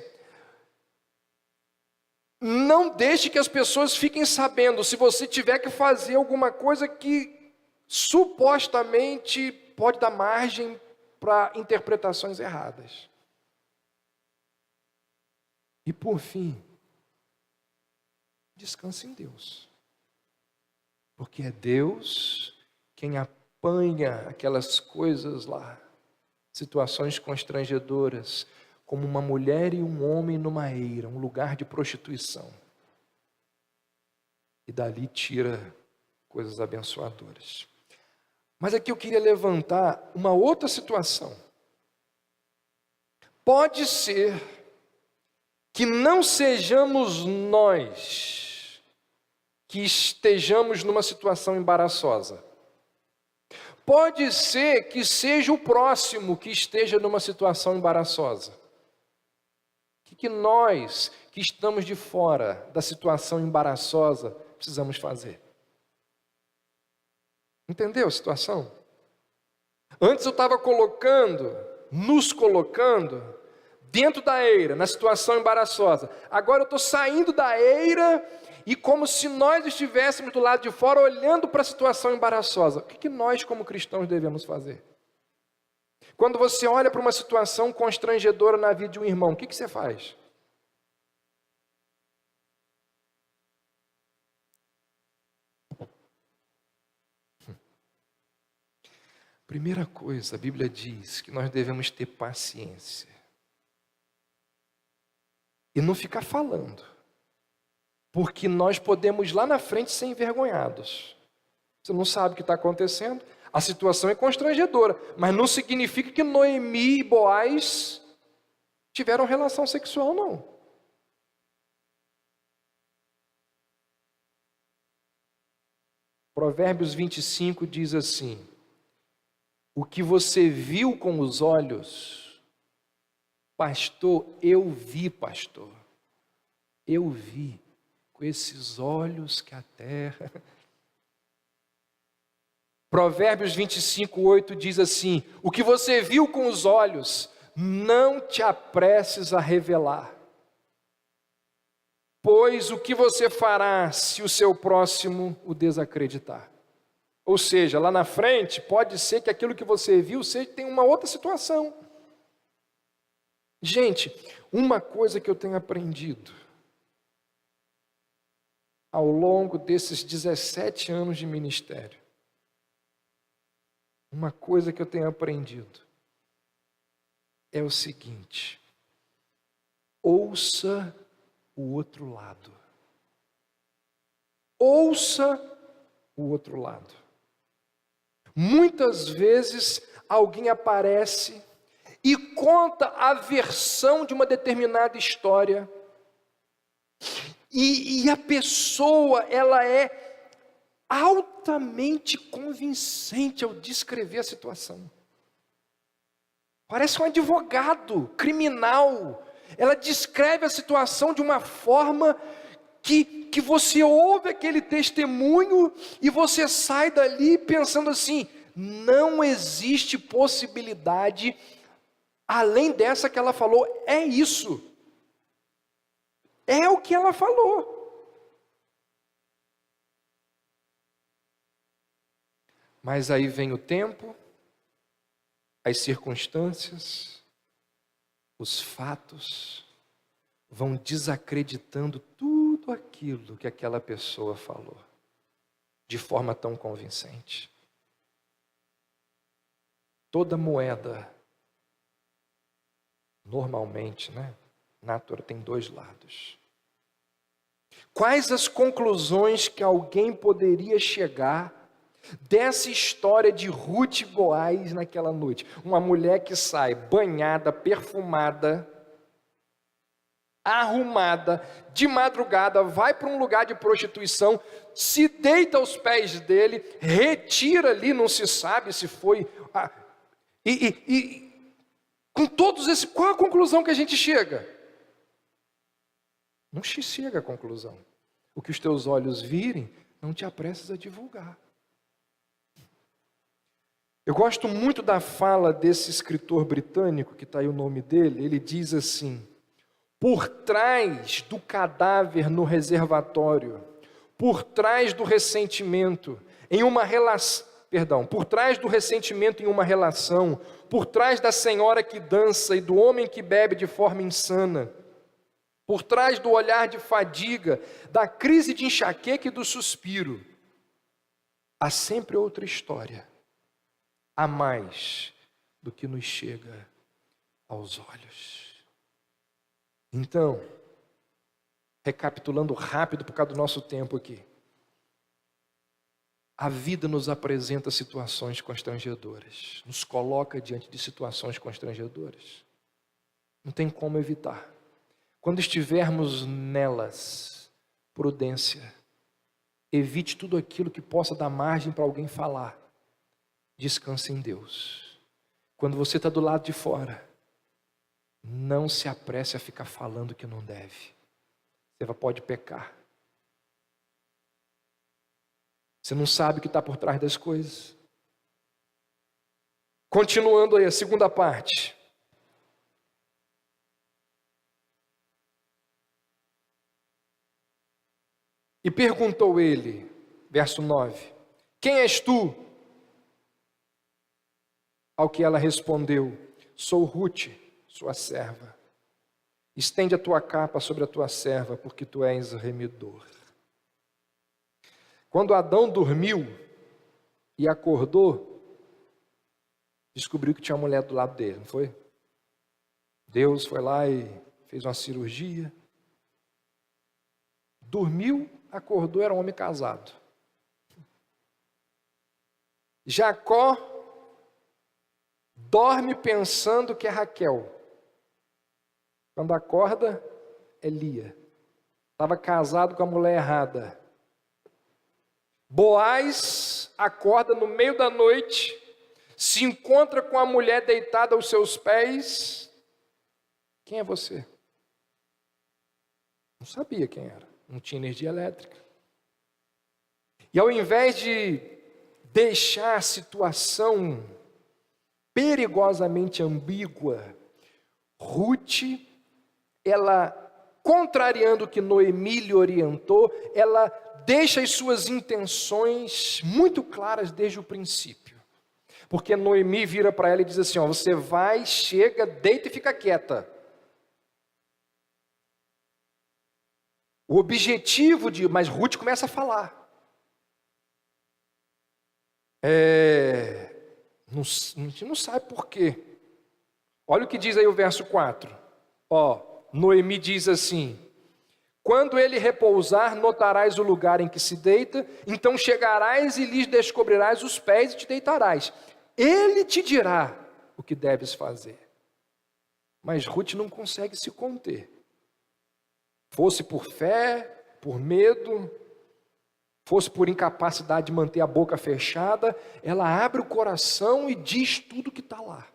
Não deixe que as pessoas fiquem sabendo se você tiver que fazer alguma coisa que supostamente pode dar margem para interpretações erradas. E por fim, descanse em Deus, porque é Deus quem apanha aquelas coisas lá, situações constrangedoras, como uma mulher e um homem numa eira, um lugar de prostituição, e dali tira coisas abençoadoras. Mas aqui eu queria levantar uma outra situação. Pode ser que não sejamos nós que estejamos numa situação embaraçosa. Pode ser que seja o próximo que esteja numa situação embaraçosa. O que nós, que estamos de fora da situação embaraçosa, precisamos fazer? Entendeu a situação? Antes eu estava nos colocando dentro da eira, na situação embaraçosa. Agora eu estou saindo da eira e como se nós estivéssemos do lado de fora olhando para a situação embaraçosa. O que nós como cristãos devemos fazer? Quando você olha para uma situação constrangedora na vida de um irmão, o que você faz? Primeira coisa, a Bíblia diz que nós devemos ter paciência. E não ficar falando. Porque nós podemos lá na frente ser envergonhados. Você não sabe o que está acontecendo. A situação é constrangedora. Mas não significa que Noemi e Boaz tiveram relação sexual, não. Provérbios 25 diz assim: o que você viu com os olhos, pastor, eu vi, pastor. Eu vi com esses olhos que a terra... Provérbios 25:8 diz assim: o que você viu com os olhos, não te apresses a revelar. Pois o que você fará se o seu próximo o desacreditar? Ou seja, lá na frente, pode ser que aquilo que você viu tem uma outra situação. Gente, uma coisa que eu tenho aprendido ao longo desses 17 anos de ministério, uma coisa que eu tenho aprendido é o seguinte: ouça o outro lado. Ouça o outro lado. Muitas vezes alguém aparece e conta a versão de uma determinada história, e a pessoa, ela é altamente convincente ao descrever a situação. Parece um advogado criminal. Ela descreve a situação de uma forma que você ouve aquele testemunho e você sai dali pensando assim: não existe possibilidade além dessa que ela falou. É isso. É o que ela falou. Mas aí vem o tempo, as circunstâncias, os fatos vão desacreditando tudo aquilo que aquela pessoa falou, de forma tão convincente. Toda moeda, normalmente, tem dois lados. Quais as conclusões que alguém poderia chegar dessa história de Ruth e Boaz naquela noite? Uma mulher que sai banhada, perfumada, arrumada, de madrugada, vai para um lugar de prostituição, se deita aos pés dele, retira ali, não se sabe se foi... com todos esses... Qual a conclusão que a gente chega? Não se chega à conclusão. O que os teus olhos virem, não te apresses a divulgar. Eu gosto muito da fala desse escritor britânico, que está aí o nome dele. Ele diz assim: por trás do cadáver no reservatório, por trás do ressentimento em uma relação, por trás do ressentimento em uma relação, por trás da senhora que dança e do homem que bebe de forma insana, por trás do olhar de fadiga, da crise de enxaqueca e do suspiro, há sempre outra história, há mais do que nos chega aos olhos. Então, recapitulando rápido por causa do nosso tempo aqui, a vida nos apresenta situações constrangedoras, nos coloca diante de situações constrangedoras. Não tem como evitar. Quando estivermos nelas, prudência. Evite tudo aquilo que possa dar margem para alguém falar. Descanse em Deus. Quando você está do lado de fora, não se apresse a ficar falando que não deve. Você pode pecar. Você não sabe o que está por trás das coisas. Continuando aí a segunda parte. E perguntou ele, verso 9: quem és tu? Ao que ela respondeu: sou Ruth, sua serva. Estende a tua capa sobre a tua serva, porque tu és remidor. Quando Adão dormiu e acordou, descobriu que tinha uma mulher do lado dele, não foi? Deus foi lá e fez uma cirurgia. Dormiu, acordou, era um homem casado. Jacó dorme pensando que é Raquel. Quando acorda, é Lia. Estava casado com a mulher errada. Boaz acorda no meio da noite, se encontra com a mulher deitada aos seus pés. Quem é você? Não sabia quem era, não tinha energia elétrica. E ao invés de deixar a situação perigosamente ambígua, Ruth, ela contrariando o que Noemi lhe orientou, ela deixa as suas intenções muito claras desde o princípio. Porque Noemi vira para ela e diz assim, ó, você vai, chega, deita e fica quieta. O objetivo mas Ruth começa a falar. A gente não sabe por quê. Olha o que diz aí o verso 4. Noemi diz assim, quando ele repousar, notarás o lugar em que se deita, então chegarás e lhes descobrirás os pés e te deitarás. Ele te dirá o que deves fazer. Mas Ruth não consegue se conter. Fosse por fé, por medo, fosse por incapacidade de manter a boca fechada, ela abre o coração e diz tudo o que está lá.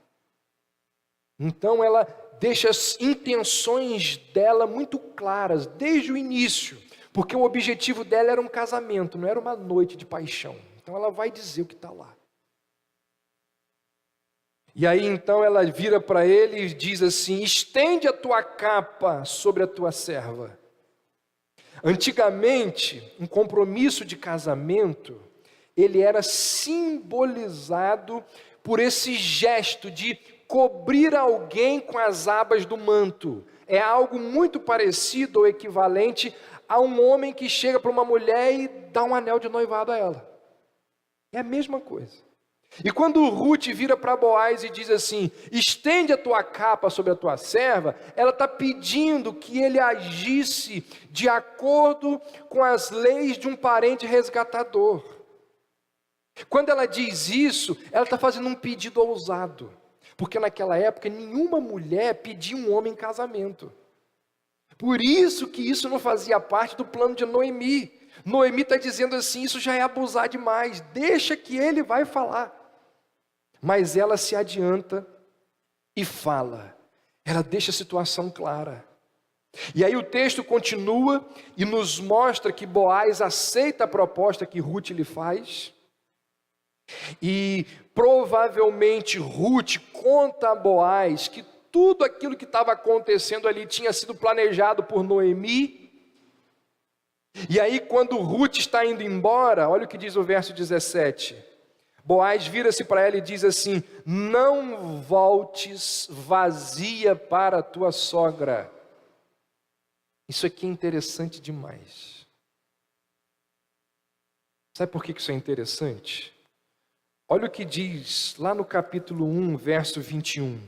Então ela deixa as intenções dela muito claras, desde o início, porque o objetivo dela era um casamento, não era uma noite de paixão. Então ela vai dizer o que está lá. E aí então ela vira para ele e diz assim, estende a tua capa sobre a tua serva. Antigamente, um compromisso de casamento, ele era simbolizado por esse gesto de cobrir alguém com as abas do manto. É algo muito parecido ou equivalente a um homem que chega para uma mulher e dá um anel de noivado a ela. É a mesma coisa. E quando Ruth vira para Boaz e diz assim, estende a tua capa sobre a tua serva, ela está pedindo que ele agisse de acordo com as leis de um parente resgatador. Quando ela diz isso, ela está fazendo um pedido ousado, porque naquela época nenhuma mulher pedia um homem em casamento. Por isso que isso não fazia parte do plano de Noemi. Noemi está dizendo assim, isso já é abusar demais, deixa que ele vai falar. Mas ela se adianta e fala, ela deixa a situação clara. E aí o texto continua e nos mostra que Boaz aceita a proposta que Ruth lhe faz. E provavelmente Ruth conta a Boaz que tudo aquilo que estava acontecendo ali tinha sido planejado por Noemi. E aí quando Ruth está indo embora, olha o que diz o verso 17. Boaz vira-se para ela e diz assim, não voltes vazia para a tua sogra. Isso aqui é interessante demais. Sabe por que isso é interessante? Olha o que diz lá no capítulo 1, verso 21.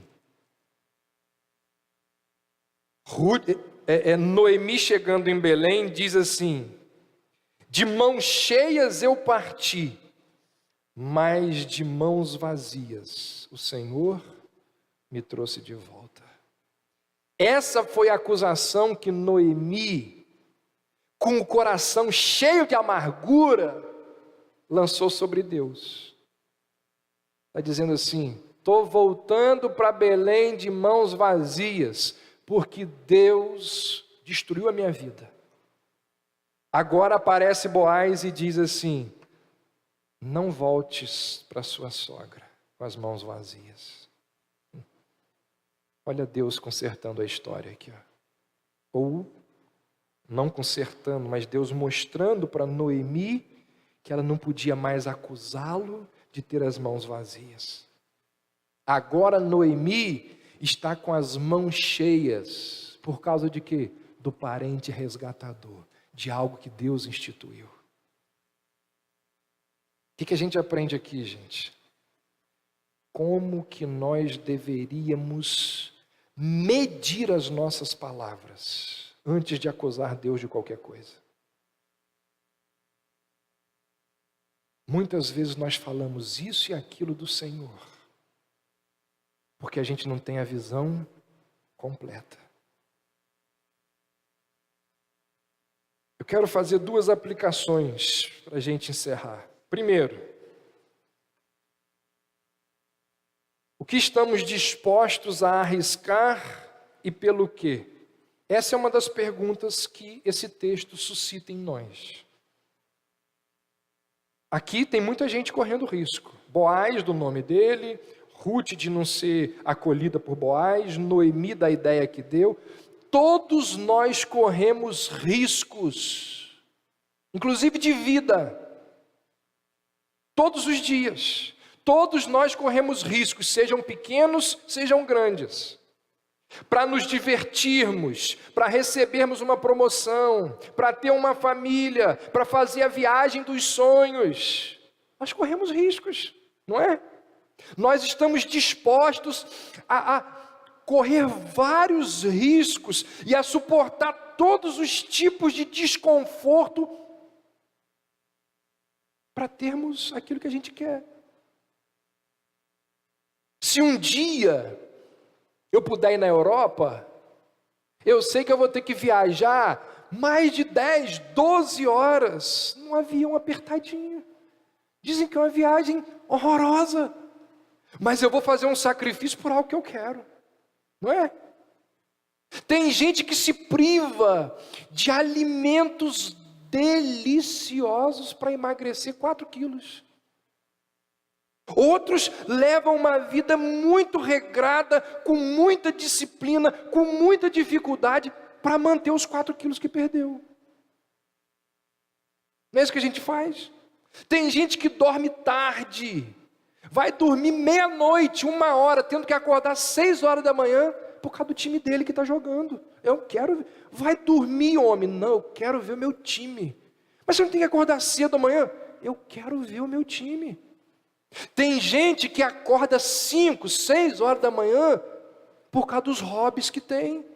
Noemi chegando em Belém diz assim, de mãos cheias eu parti, mas de mãos vazias o Senhor me trouxe de volta. Essa foi a acusação que Noemi, com o coração cheio de amargura, lançou sobre Deus. Está dizendo assim, estou voltando para Belém de mãos vazias, porque Deus destruiu a minha vida. Agora aparece Boaz e diz assim, não voltes para sua sogra com as mãos vazias. Olha Deus consertando a história aqui. Ou, não consertando, mas Deus mostrando para Noemi que ela não podia mais acusá-lo de ter as mãos vazias. Agora Noemi está com as mãos cheias. Por causa de quê? Do parente resgatador, de algo que Deus instituiu. O que a gente aprende aqui, gente? Como que nós deveríamos medir as nossas palavras antes de acusar Deus de qualquer coisa? Muitas vezes nós falamos isso e aquilo do Senhor, porque a gente não tem a visão completa. Eu quero fazer duas aplicações para a gente encerrar. Primeiro, o que estamos dispostos a arriscar e pelo quê? Essa é uma das perguntas que esse texto suscita em nós. Aqui tem muita gente correndo risco. Boaz, do nome dele, Ruth de não ser acolhida por Boaz, Noemi da ideia que deu. Todos nós corremos riscos, inclusive de vida, todos os dias. Todos nós corremos riscos, sejam pequenos, sejam grandes. Para nos divertirmos, para recebermos uma promoção, para ter uma família, para fazer a viagem dos sonhos. Nós corremos riscos, não é? Nós estamos dispostos a correr vários riscos e a suportar todos os tipos de desconforto para termos aquilo que a gente quer. Se um dia eu puder ir na Europa, eu sei que eu vou ter que viajar mais de 10, 12 horas num avião apertadinho. Dizem que é uma viagem horrorosa, mas eu vou fazer um sacrifício por algo que eu quero, não é? Tem gente que se priva de alimentos deliciosos para emagrecer 4 quilos. Outros levam uma vida muito regrada, com muita disciplina, com muita dificuldade, para manter os 4 quilos que perdeu. Não é isso que a gente faz? Tem gente que dorme tarde, vai dormir meia-noite, 1 hora, tendo que acordar 6 horas da manhã, por causa do time dele que está jogando. Eu quero, vai dormir, homem. Não, eu quero ver o meu time. Mas você não tem que acordar cedo amanhã? Eu quero ver o meu time. Tem gente que acorda 5, 6 horas da manhã por causa dos hobbies que tem.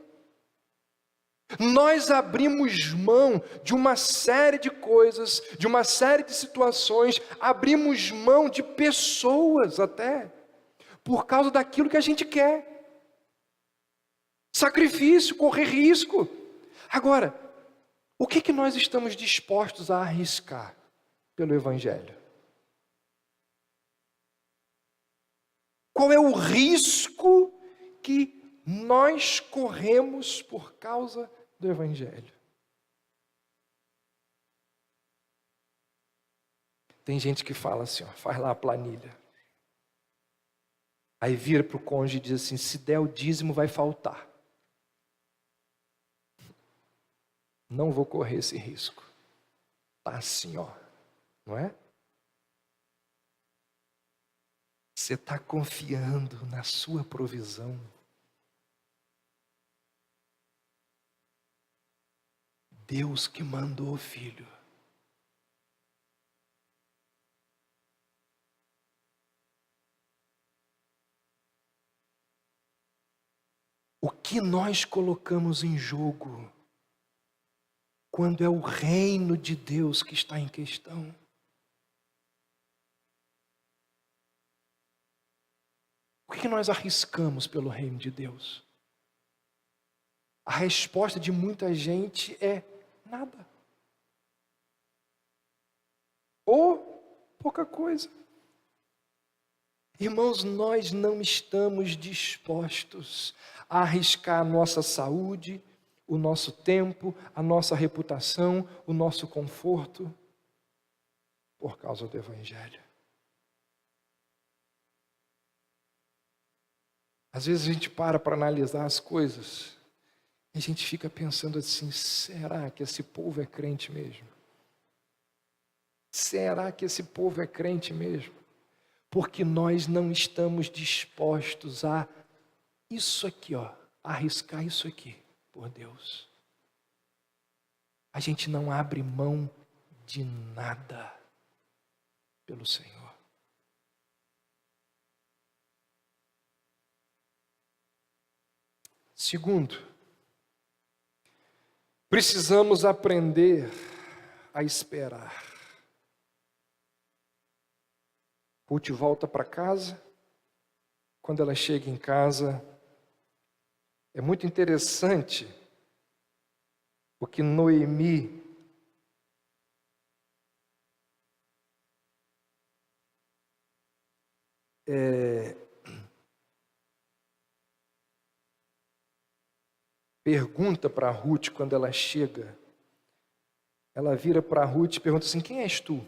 Nós abrimos mão de uma série de coisas, de uma série de situações, abrimos mão de pessoas até, por causa daquilo que a gente quer. Sacrifício, correr risco. Agora, o que nós estamos dispostos a arriscar pelo Evangelho? Qual é o risco que nós corremos por causa do Evangelho? Tem gente que fala assim, ó, faz lá a planilha. Aí vira para o cônjuge e diz assim, se der o dízimo vai faltar. Não vou correr esse risco. Tá assim, ó, não é? Você está confiando na sua provisão. Deus que mandou o filho. O que nós colocamos em jogo quando é o reino de Deus que está em questão? O que nós arriscamos pelo reino de Deus? A resposta de muita gente é nada. Ou pouca coisa. Irmãos, nós não estamos dispostos a arriscar a nossa saúde, o nosso tempo, a nossa reputação, o nosso conforto, por causa do Evangelho. Às vezes a gente para analisar as coisas e a gente fica pensando assim, será que esse povo é crente mesmo? Será que esse povo é crente mesmo? Porque nós não estamos dispostos a isso aqui, ó, arriscar isso aqui por Deus. A gente não abre mão de nada pelo Senhor. Segundo, precisamos aprender a esperar. Ruth volta para casa. Quando ela chega em casa, é muito interessante o que Noemi pergunta para Ruth quando ela chega. Ela vira para Ruth e pergunta assim, quem és tu?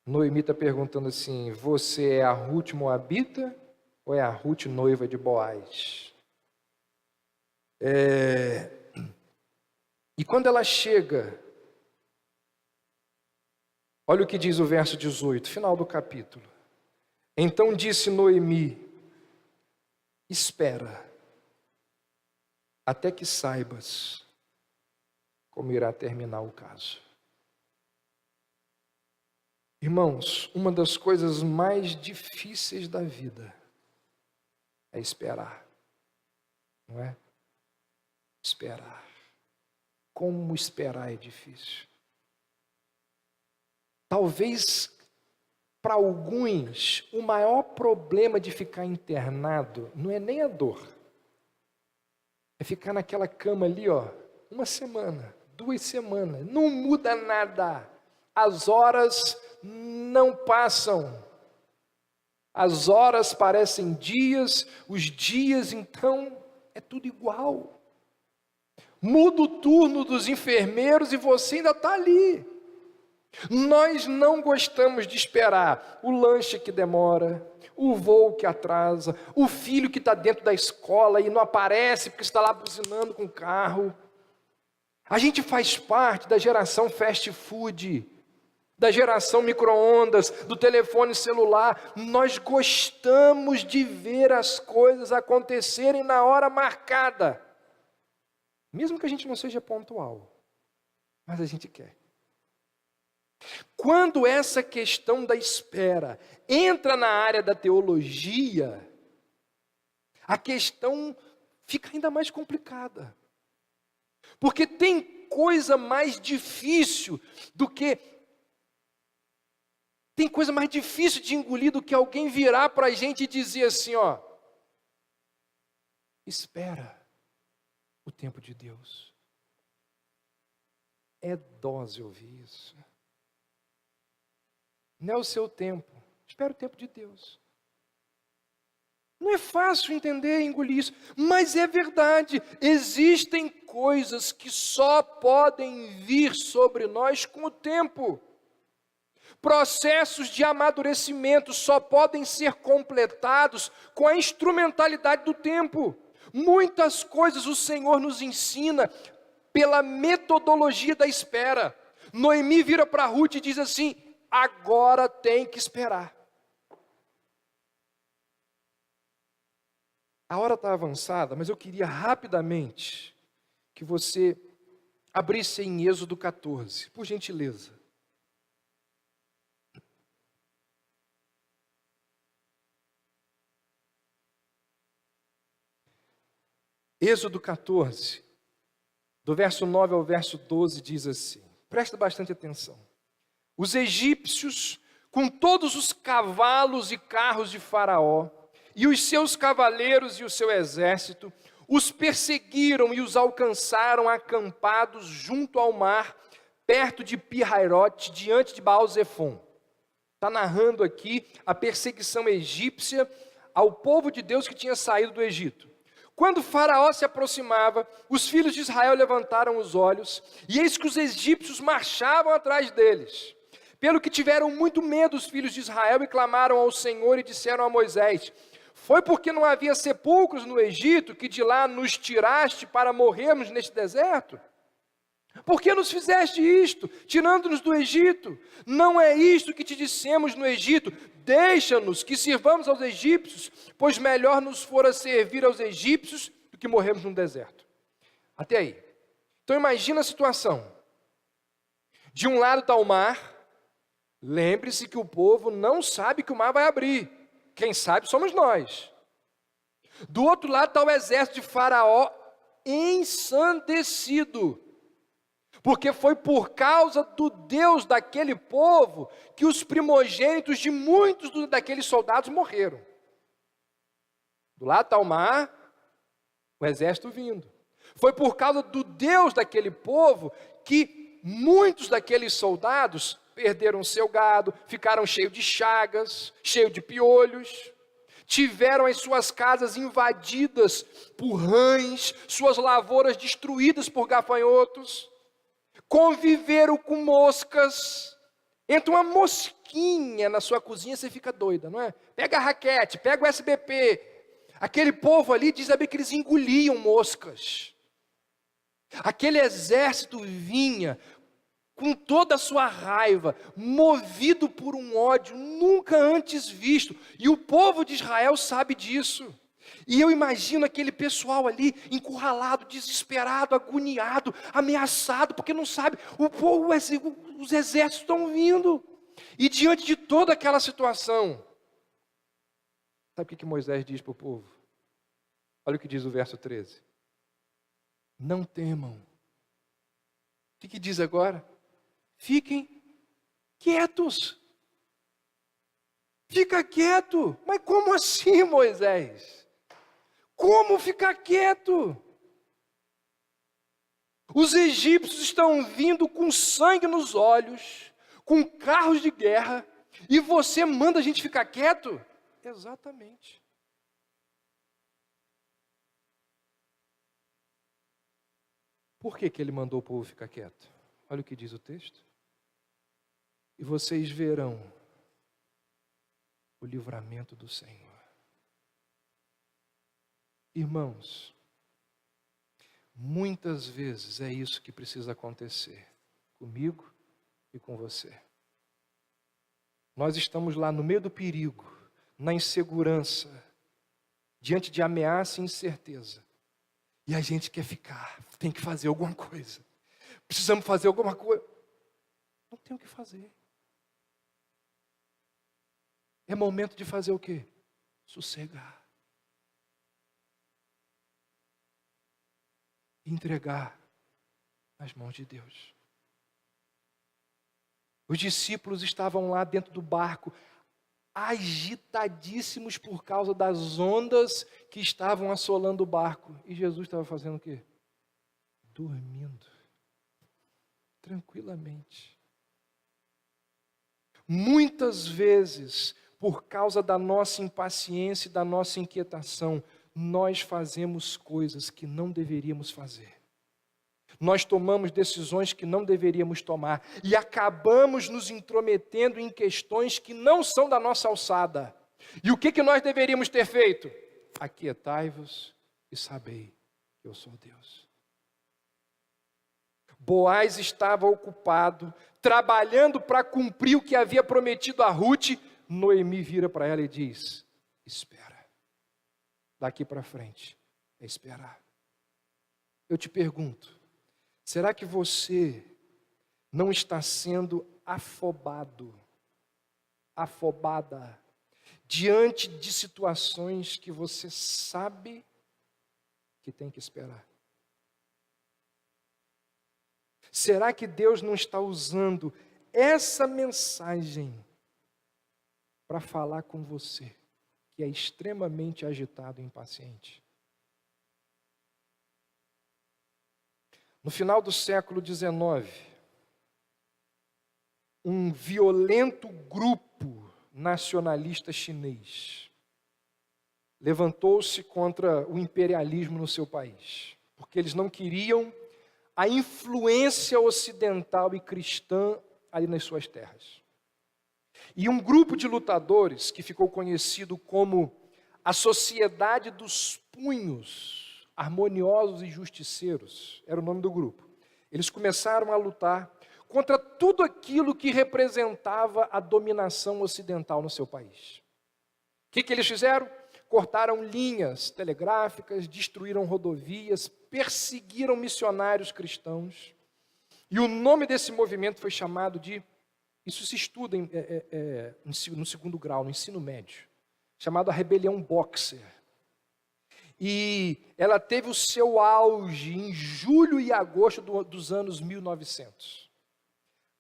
Noemi está perguntando assim, você é a Ruth moabita ou é a Ruth noiva de Boaz? E quando ela chega, olha o que diz o verso 18, final do capítulo. Então disse Noemi: espera, até que saibas como irá terminar o caso. Irmãos, uma das coisas mais difíceis da vida é esperar, não é? Esperar. Como esperar é difícil. Talvez para alguns o maior problema de ficar internado não é nem a dor, é ficar naquela cama ali, uma semana, 2 semanas, não muda nada, as horas não passam, as horas parecem dias, os dias então é tudo igual. Muda o turno dos enfermeiros e você ainda está ali. Nós não gostamos de esperar o lanche que demora, o voo que atrasa, o filho que está dentro da escola e não aparece porque está lá buzinando com o carro. A gente faz parte da geração fast food, da geração micro-ondas, do telefone celular. Nós gostamos de ver as coisas acontecerem na hora marcada. Mesmo que a gente não seja pontual, mas a gente quer. Quando essa questão da espera entra na área da teologia, a questão fica ainda mais complicada. Porque tem coisa mais difícil tem coisa mais difícil de engolir do que alguém virar para a gente e dizer assim, espera o tempo de Deus. É dose ouvir isso. Não é o seu tempo, espera o tempo de Deus. Não é fácil entender e engolir isso, mas é verdade. Existem coisas que só podem vir sobre nós com o tempo. Processos de amadurecimento só podem ser completados com a instrumentalidade do tempo. Muitas coisas o Senhor nos ensina pela metodologia da espera. Noemi vira para Ruth e diz assim: agora tem que esperar. A hora está avançada, mas eu queria rapidamente que você abrisse em Êxodo 14, por gentileza. Êxodo 14, do verso 9 ao verso 12, diz assim, presta bastante atenção. Os egípcios, com todos os cavalos e carros de Faraó, e os seus cavaleiros e o seu exército, os perseguiram e os alcançaram acampados junto ao mar, perto de Pi-Hairote, diante de Baal-Zefon. Está narrando aqui a perseguição egípcia ao povo de Deus que tinha saído do Egito. Quando Faraó se aproximava, os filhos de Israel levantaram os olhos, e eis que os egípcios marchavam atrás deles. Pelo que tiveram muito medo os filhos de Israel e clamaram ao Senhor e disseram a Moisés: foi porque não havia sepulcros no Egito que de lá nos tiraste para morrermos neste deserto? Por que nos fizeste isto, tirando-nos do Egito? Não é isto que te dissemos no Egito: deixa-nos que sirvamos aos egípcios, pois melhor nos fora servir aos egípcios do que morrermos no deserto. Até aí. Então imagina a situação. De um lado está o mar. Lembre-se que o povo não sabe que o mar vai abrir. Quem sabe somos nós. Do outro lado está o exército de Faraó ensandecido. Porque foi por causa do Deus daquele povo que os primogênitos de muitos daqueles soldados morreram. Do lado está o mar, o exército vindo. Foi por causa do Deus daquele povo que muitos daqueles soldados perderam seu gado, ficaram cheios de chagas, cheios de piolhos, tiveram as suas casas invadidas por rãs, suas lavouras destruídas por gafanhotos, conviveram com moscas. Entra uma mosquinha na sua cozinha, você fica doida, não é? Pega a raquete, pega o SBP. Aquele povo ali, diz a Bíblia que eles engoliam moscas. Aquele exército vinha com toda a sua raiva, movido por um ódio nunca antes visto. E o povo de Israel sabe disso. E eu imagino aquele pessoal ali, encurralado, desesperado, agoniado, ameaçado, porque não sabe, os exércitos estão vindo. E diante de toda aquela situação, sabe o que Moisés diz para o povo? Olha o que diz o verso 13. Não temam. O que diz agora? Fiquem quietos. Fica quieto. Mas como assim, Moisés? Como ficar quieto? Os egípcios estão vindo com sangue nos olhos, com carros de guerra, e você manda a gente ficar quieto? Exatamente. Por que ele mandou o povo ficar quieto? Olha o que diz o texto. E vocês verão o livramento do Senhor. Irmãos, muitas vezes é isso que precisa acontecer comigo e com você. Nós estamos lá no meio do perigo, na insegurança, diante de ameaça e incerteza. E a gente quer ficar, tem que fazer alguma coisa. Precisamos fazer alguma coisa. Não tem o que fazer. É momento de fazer o quê? Sossegar. Entregar nas mãos de Deus. Os discípulos estavam lá dentro do barco, agitadíssimos por causa das ondas que estavam assolando o barco. E Jesus estava fazendo o quê? Dormindo. Tranquilamente. Muitas vezes, por causa da nossa impaciência e da nossa inquietação, nós fazemos coisas que não deveríamos fazer. Nós tomamos decisões que não deveríamos tomar e acabamos nos intrometendo em questões que não são da nossa alçada. E o que nós deveríamos ter feito? Aquietai-vos e sabei que eu sou Deus. Boaz estava ocupado, trabalhando para cumprir o que havia prometido a Ruth. Noemi vira para ela e diz: espera. Daqui para frente é esperar. Eu te pergunto, será que você não está sendo afobado, afobada, diante de situações que você sabe que tem que esperar? Será que Deus não está usando essa mensagem para falar com você, que é extremamente agitado e impaciente? No final do século XIX, um violento grupo nacionalista chinês levantou-se contra o imperialismo no seu país, porque eles não queriam a influência ocidental e cristã ali nas suas terras. E um grupo de lutadores, que ficou conhecido como a Sociedade dos Punhos Harmoniosos e Justiceiros, era o nome do grupo. Eles começaram a lutar contra tudo aquilo que representava a dominação ocidental no seu país. O que eles fizeram? Cortaram linhas telegráficas, destruíram rodovias, perseguiram missionários cristãos. E o nome desse movimento foi chamado de, isso se estuda no segundo grau, no ensino médio, chamado a Rebelião Boxer. E ela teve o seu auge em julho e agosto dos anos 1900.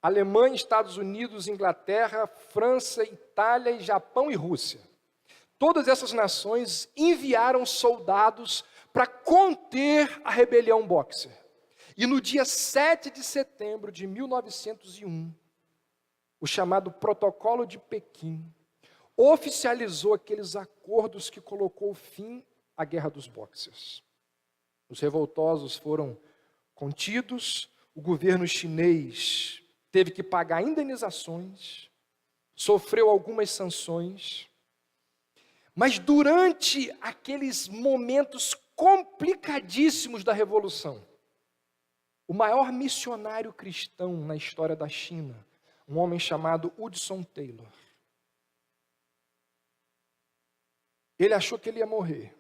Alemanha, Estados Unidos, Inglaterra, França, Itália, Japão e Rússia. Todas essas nações enviaram soldados para conter a rebelião Boxer. E no dia 7 de setembro de 1901, o chamado Protocolo de Pequim oficializou aqueles acordos que colocou fim à Guerra dos Boxers. Os revoltosos foram contidos, o governo chinês teve que pagar indenizações, sofreu algumas sanções, Mas durante aqueles momentos complicadíssimos da Revolução, o maior missionário cristão na história da China, um homem chamado Hudson Taylor, ele achou que ele ia morrer.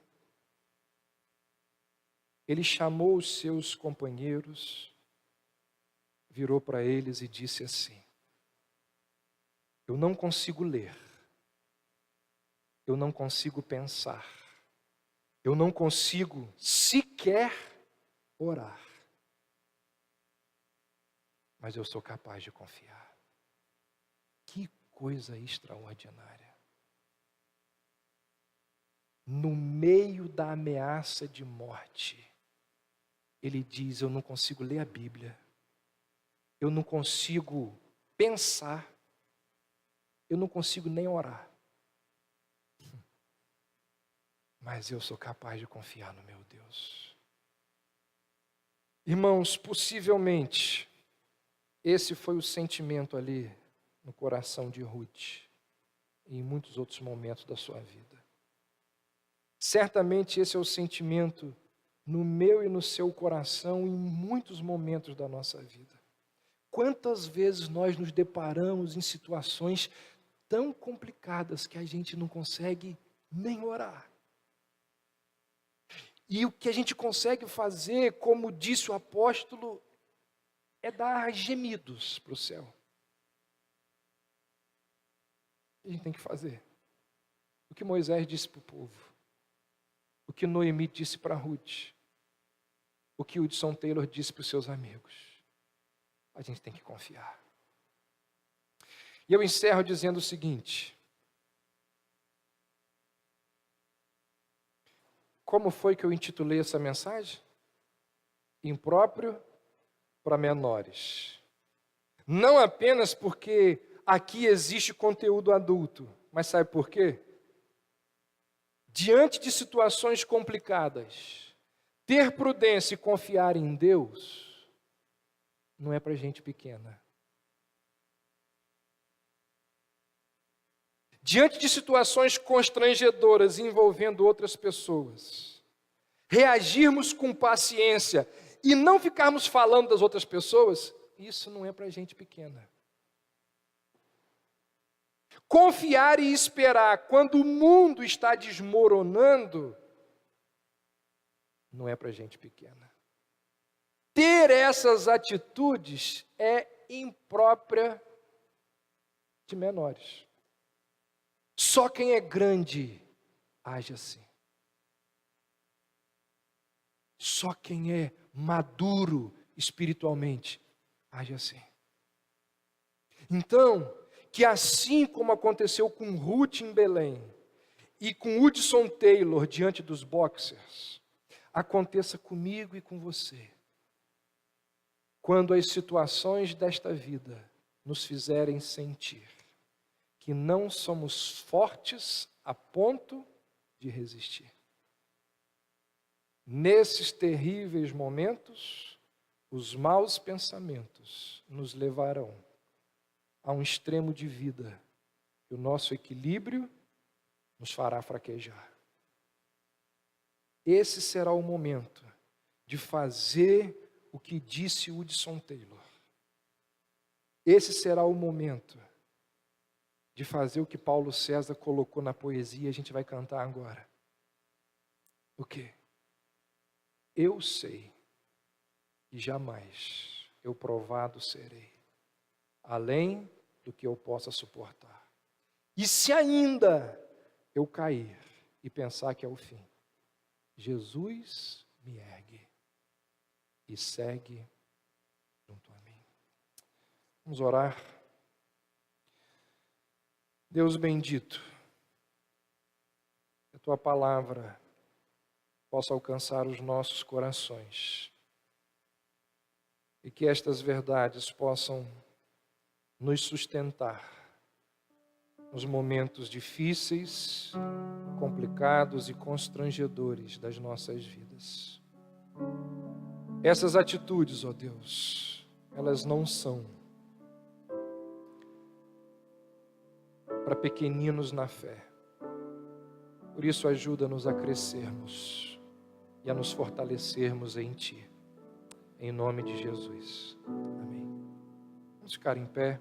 Ele chamou os seus companheiros, virou para eles e disse assim: eu não consigo ler, eu não consigo pensar, eu não consigo sequer orar, mas eu sou capaz de confiar. Que coisa extraordinária! No meio da ameaça de morte, ele diz: eu não consigo ler a Bíblia, eu não consigo pensar, eu não consigo nem orar, mas eu sou capaz de confiar no meu Deus. Irmãos, possivelmente, esse foi o sentimento ali no coração de Ruth, e em muitos outros momentos da sua vida. Certamente esse é o sentimento no meu e no seu coração em muitos momentos da nossa vida. Quantas vezes nós nos deparamos em situações tão complicadas que a gente não consegue nem orar. E o que a gente consegue fazer, como disse o apóstolo, é dar gemidos para o céu. O que a gente tem que fazer? O que Moisés disse para o povo. O que Noemi disse para Ruth. O que Hudson Taylor disse para os seus amigos. A gente tem que confiar. E eu encerro dizendo o seguinte: como foi que eu intitulei essa mensagem? Impróprio para menores. Não apenas porque aqui existe conteúdo adulto, mas sabe por quê? Diante de situações complicadas, ter prudência e confiar em Deus não é para gente pequena. Diante de situações constrangedoras envolvendo outras pessoas, reagirmos com paciência e não ficarmos falando das outras pessoas, isso não é para gente pequena. Confiar e esperar quando o mundo está desmoronando, não é para gente pequena. Ter essas atitudes é imprópria de menores. Só quem é grande age assim. Só quem é maduro espiritualmente age assim. Então, que assim como aconteceu com Ruth em Belém e com Hudson Taylor diante dos boxers, aconteça comigo e com você. Quando as situações desta vida nos fizerem sentir que não somos fortes a ponto de resistir. Nesses terríveis momentos, os maus pensamentos nos levarão a um extremo de vida, e o nosso equilíbrio nos fará fraquejar. Esse será o momento de fazer o que disse Hudson Taylor. Esse será o momento de fazer o que Paulo César colocou na poesia, a gente vai cantar agora. O quê? Eu sei e jamais eu provado serei, além do que eu possa suportar. E se ainda eu cair e pensar que é o fim, Jesus me ergue e segue junto a mim. Vamos orar. Deus bendito, que a tua palavra possa alcançar os nossos corações e que estas verdades possam nos sustentar nos momentos difíceis, complicados e constrangedores das nossas vidas. Essas atitudes, ó Deus, elas não são para pequeninos na fé. Por isso, ajuda-nos a crescermos e a nos fortalecermos em Ti. Em nome de Jesus. Amém. Vamos ficar em pé.